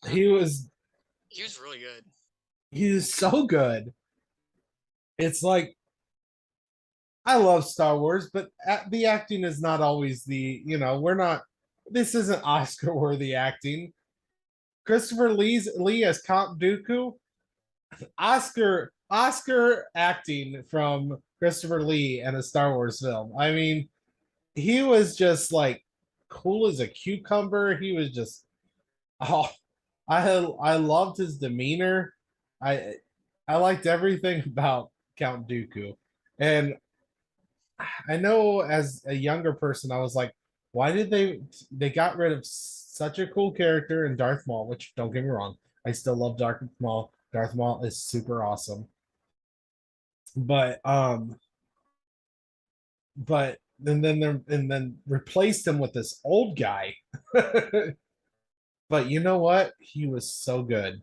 He was really good. He is so good. It's like I love Star Wars, but the acting is not always we're not. This isn't Oscar worthy acting. Christopher Lee as Count Dooku, Oscar acting from Christopher Lee and a Star Wars film. I mean, he was just like cool as a cucumber. He was just I loved his demeanor. I I liked everything about Count Dooku. And I know as a younger person, I was like, why did they got rid of such a cool character in Darth Maul, which don't get me wrong, I still love Darth Maul. Darth Maul is super awesome. But then replaced him with this old guy. But you know what? He was so good.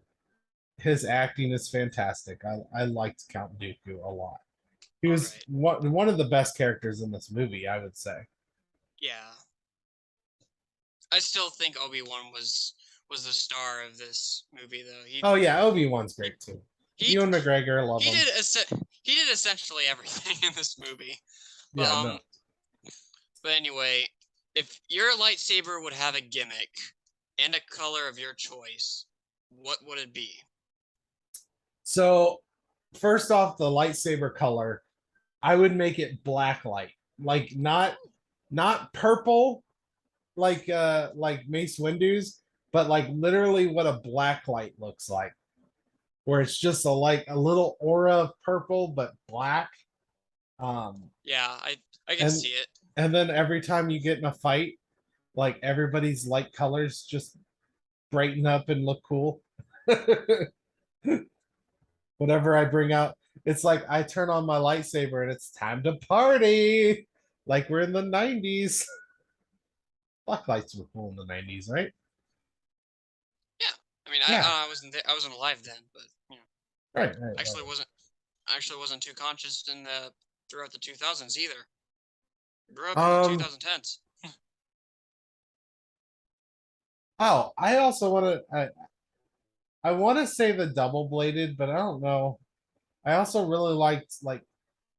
His acting is fantastic. I liked Count Dooku a lot. He was one of the best characters in this movie, I would say. Yeah. I still think Obi-Wan was the star of this movie, though. Oh yeah, Obi-Wan's great too. Ewan McGregor, love him. He did essentially everything in this movie. But, yeah, no. But anyway, if your lightsaber would have a gimmick and a color of your choice, what would it be? So, first off, the lightsaber color, I would make it black light, like not purple, like Mace Windu's, but like literally what a black light looks like, where it's just a little aura of purple but black. Yeah, I can see it. And then every time you get in a fight, like everybody's light colors just brighten up and look cool. Whatever I bring out, it's like I turn on my lightsaber and it's time to party. Like we're in the 90s. Black lights were cool in the 90s, right? Yeah. I mean, I wasn't there, I wasn't alive then, but you know. Right. Actually wasn't too conscious throughout the 2000s either. Grew up in the 2010s. Oh, I also want to I want to say the double bladed, but I don't know. I also really liked like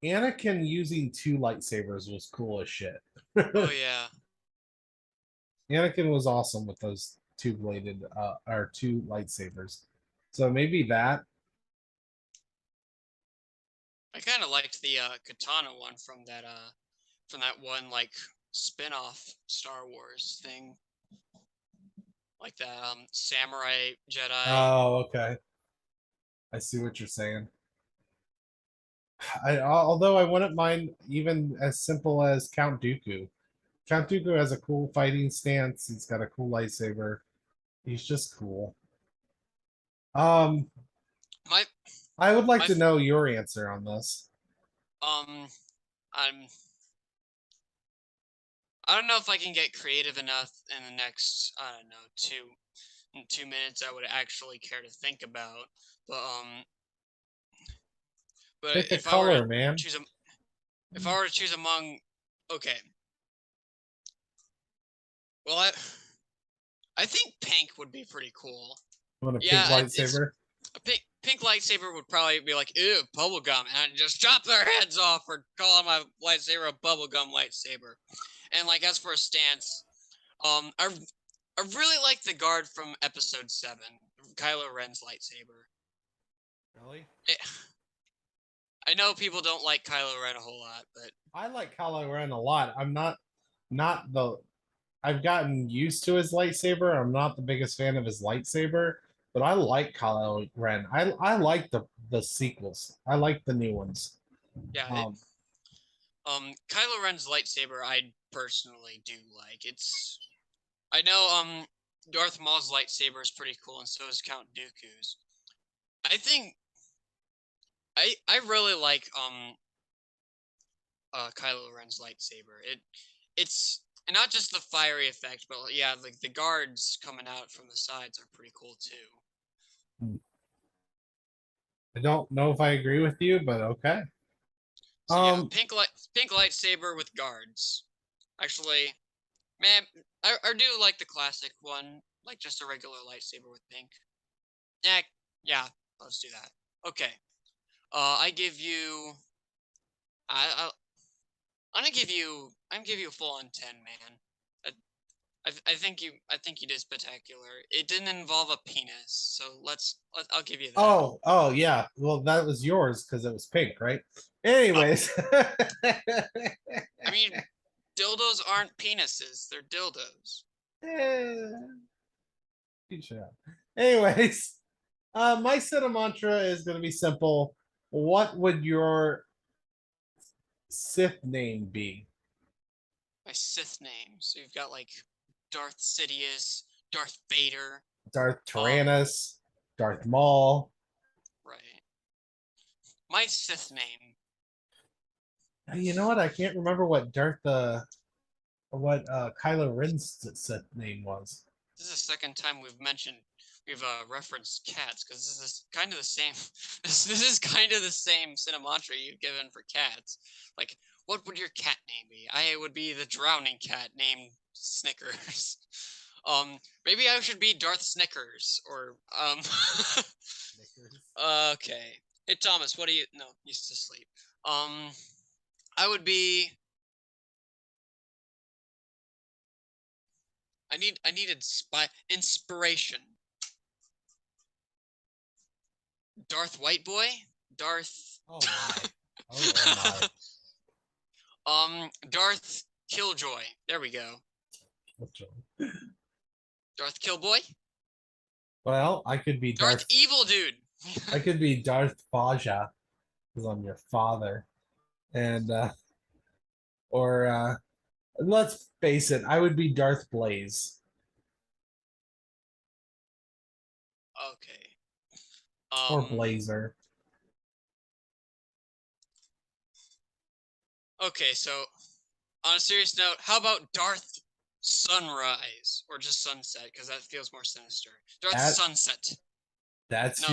Anakin using two lightsabers was cool as shit. Oh yeah. Anakin was awesome with those two bladed or two lightsabers. So maybe that. I kind of liked the katana one from that one like spin-off Star Wars thing. Like that samurai Jedi. Oh, okay. I see what you're saying. Although I wouldn't mind even as simple as Count Dooku. Count Dooku has a cool fighting stance. He's got a cool lightsaber. He's just cool. I would like to know your answer on this. I don't know if I can get creative enough in the next, I don't know, 2 minutes I would actually care to think about. But Pick a if color, I were to man. if I were to choose among, okay. Well, I think pink would be pretty cool. You want a pink lightsaber? A pink lightsaber would probably be like, ew, bubblegum, and I'd just chop their heads off for calling my lightsaber a bubblegum lightsaber. And like as for a stance, I really like the guard from Episode 7, Kylo Ren's lightsaber. Really? I know people don't like Kylo Ren a whole lot, but I like Kylo Ren a lot. I'm not the. I've gotten used to his lightsaber. I'm not the biggest fan of his lightsaber, but I like Kylo Ren. I like the sequels. I like the new ones. Yeah. Kylo Ren's lightsaber, I personally do like. I know Darth Maul's lightsaber is pretty cool, and so is Count Dooku's. I think I really like Kylo Ren's lightsaber. It's not just the fiery effect, but yeah, like the guards coming out from the sides are pretty cool too. I don't know if I agree with you, but okay. So yeah, pink lightsaber with guards. Actually, man, I do like the classic one, like just a regular lightsaber with pink. Yeah, let's do that. Okay. I give you. I'm gonna give you a full on 10, man. I think you did spectacular. It didn't involve a penis, so I'll give you that. Oh yeah. Well, that was yours because it was pink, right? Anyways. I mean, dildos aren't penises; they're dildos. Anyways, my Sith mantra is going to be simple. What would your Sith name be? My Sith name. So you've got like Darth Sidious, Darth Vader, Darth Tyrannus, Darth Maul. Right. My Sith name. You know what? I can't remember what Kylo Ren's Sith name was. This is the second time we've referenced cats because this is kind of the same. This is kind of the same cinemantra you've given for cats. Like, what would your cat name be? I would be the drowning cat named Snickers. Maybe I should be Darth Snickers or Snickers. Okay. Hey Thomas, what do you? No, he's asleep. I would be. I needed inspiration. Darth White Boy? Darth. Oh my. Oh my. Darth Killjoy. There we go. Darth Killboy? Well, I could be Darth Evil Dude. I could be Darth Faja because I'm your father. And let's face it, I would be Darth Blaze. Okay. Or Blazer. Okay, so on a serious note, how about Darth Sunrise or just Sunset? Because that feels more sinister. Darth Sunset. That's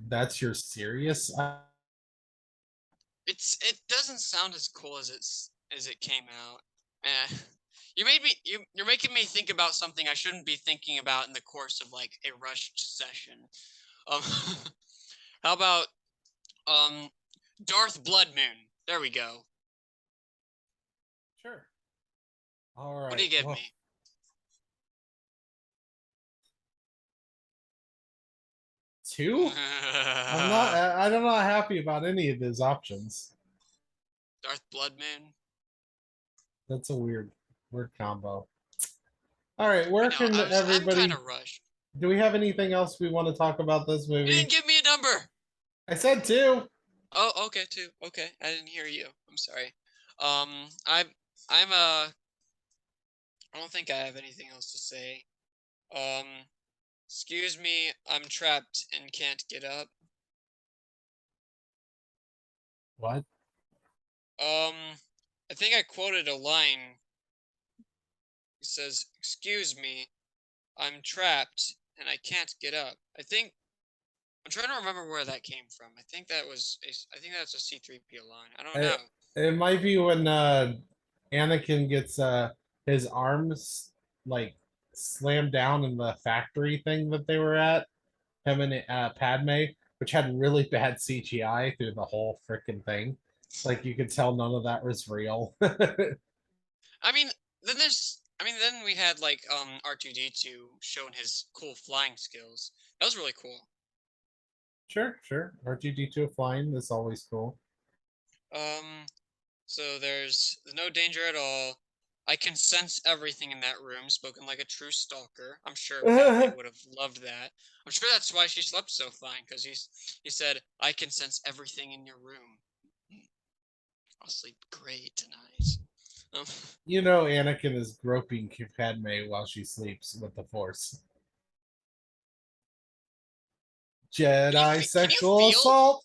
that's your serious. It doesn't sound as cool as it came out. You're making me think about something I shouldn't be thinking about in the course of like a rushed session. How about Darth Blood Moon? There we go. Sure. All right. What do you give me? Two? I'm not happy about any of those options. Darth Blood Moon. That's a weird combo. All right, where can everybody? I'm kind of rushed. Do we have anything else we want to talk about this movie? You didn't give me a number. I said 2. Oh, okay, 2. Okay, I didn't hear you. I'm sorry. I don't think I have anything else to say. Excuse me, I'm trapped and can't get up. What? I think I quoted a line. It says, "Excuse me, I'm trapped and I can't get up." I'm trying to remember where that came from. I think that's a C-3PO line. I don't know. It might be when Anakin gets his arms like slammed down in the factory thing that they were at, him and Padme, which had really bad CGI through the whole freaking thing. Like you could tell none of that was real. Then we had like R2D2 showing his cool flying skills. That was really cool. Sure. R2D2 flying is always cool. So there's no danger at all. I can sense everything in that room, spoken like a true stalker. I'm sure Padme would have loved that. I'm sure that's why she slept so fine, because he said, "I can sense everything in your room. I'll sleep great tonight." You know Anakin is groping Padme while she sleeps with the Force. Jedi sexual assault.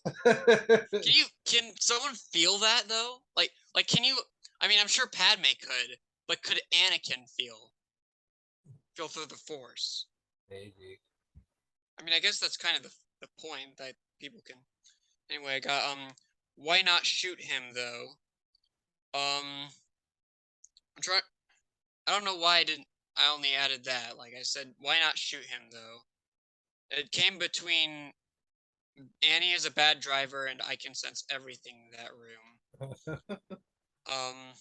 Can someone feel that though? Like can you? I mean, I'm sure Padme could, but could Anakin feel through the Force? Maybe. I mean, I guess that's kind of the point that people can. Anyway, I got why not shoot him though? I'm trying. I don't know why I only added that. Like I said, why not shoot him though? It came between Annie is a bad driver and I can sense everything in that room. Um.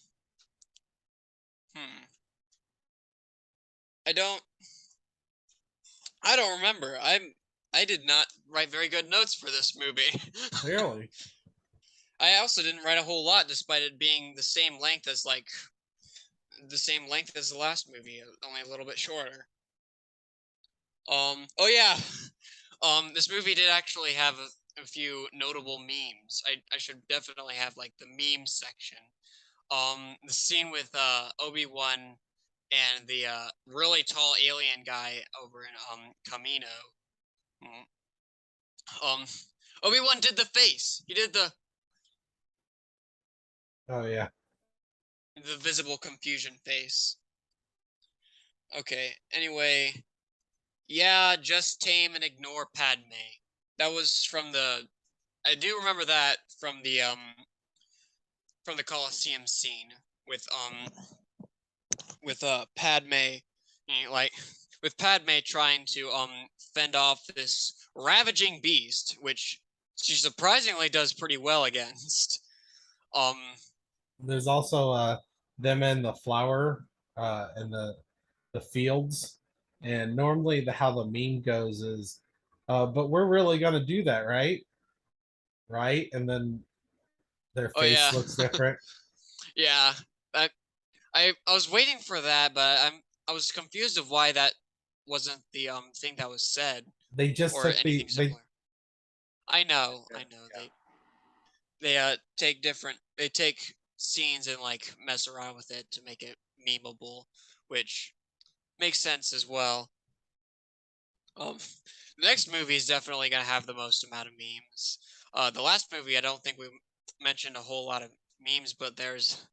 I don't remember. I did not write very good notes for this movie. Really? I also didn't write a whole lot, despite it being the same length as the last movie, only a little bit shorter. Oh yeah. This movie did actually have a few notable memes. I should definitely have like the meme section. The scene with Obi-Wan and the really tall alien guy over in Camino. Obi-Wan did the face. He did the Oh yeah. visible confusion face. Okay. Anyway, yeah, just tame and ignore Padme. That was from the. I do remember that from the Colosseum scene with Padme, like with Padme trying to fend off this ravaging beast, which she surprisingly does pretty well against. There's also them in the flower in the fields, and normally how the meme goes is, but we're really gonna do that, right? Right, and then their Oh face yeah. looks different. Yeah, I was waiting for that, but I was confused of why that wasn't the thing that was said. They just or took anything they similar. I know. Yeah. They take scenes and like mess around with it to make it memeable, which makes sense as well. The next movie is definitely gonna have the most amount of memes. The last movie, I don't think we mentioned a whole lot of memes, but there's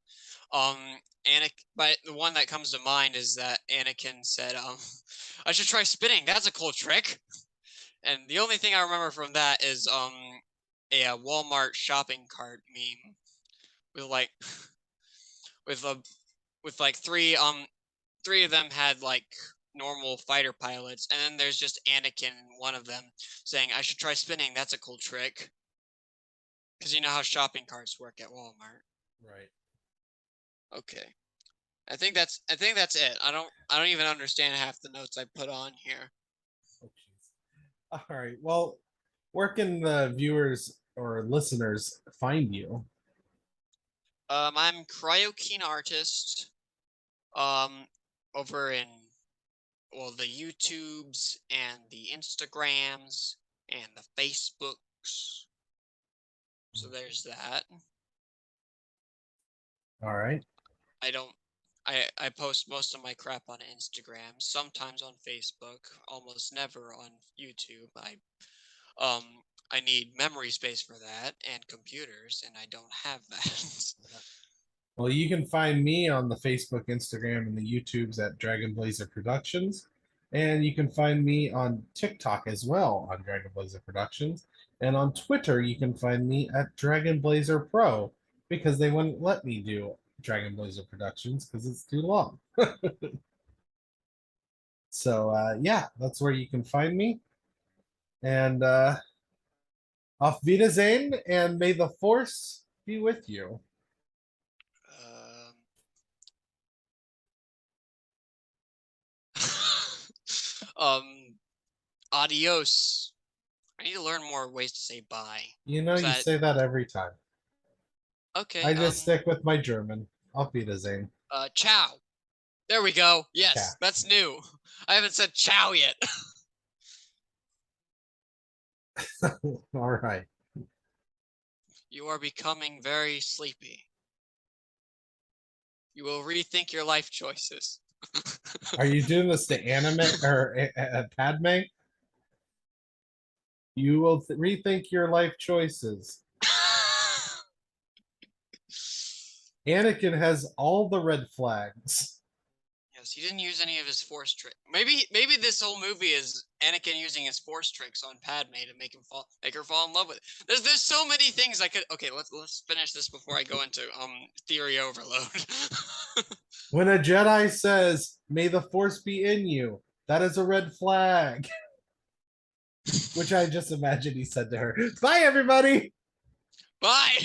but the one that comes to mind is that Anakin said, I should try spinning. That's a cool trick. And the only thing I remember from that is a Walmart shopping cart meme with like with like three of them had like normal fighter pilots, and then there's just Anakin, one of them, saying, "I should try spinning. That's a cool trick." Because you know how shopping carts work at Walmart. Right. Okay. I think that's it. I don't even understand half the notes I put on here. Oh, jeez. All right. Well, where can the viewers or listeners find you? I'm Cryokeen Artist. Over in the YouTubes and the Instagrams and the Facebooks. So there's that. All right. I post most of my crap on Instagram, sometimes on Facebook, almost never on YouTube. I need memory space for that and computers, and I don't have that. Well, you can find me on the Facebook, Instagram, and the YouTubes at Dragon Blazer Productions. And you can find me on TikTok as well on Dragon Blazer Productions. And on Twitter, you can find me at Dragon Blazer Pro because they wouldn't let me do Dragon Blazer Productions because it's too long. So, yeah, that's where you can find me. And auf Wiedersehen, and may the Force be with you. Adios. I need to learn more ways to say bye. You know, you say that every time. Okay. I just stick with my German. Auf Wiedersehen. Ciao. There we go. Yes, Ciao. That's new. I haven't said ciao yet. All right. You are becoming very sleepy. You will rethink your life choices. Are you doing this to anime or Padme? You will rethink your life choices. Anakin has all the red flags. Yes, he didn't use any of his force trick. Maybe this whole movie is Anakin using his force tricks on Padme to make her fall in love with it. There's so many things I could. Okay, let's finish this before I go into theory overload. When a Jedi says, "May the Force be in you," that is a red flag. Which I just imagine he said to her. Bye, everybody. Bye.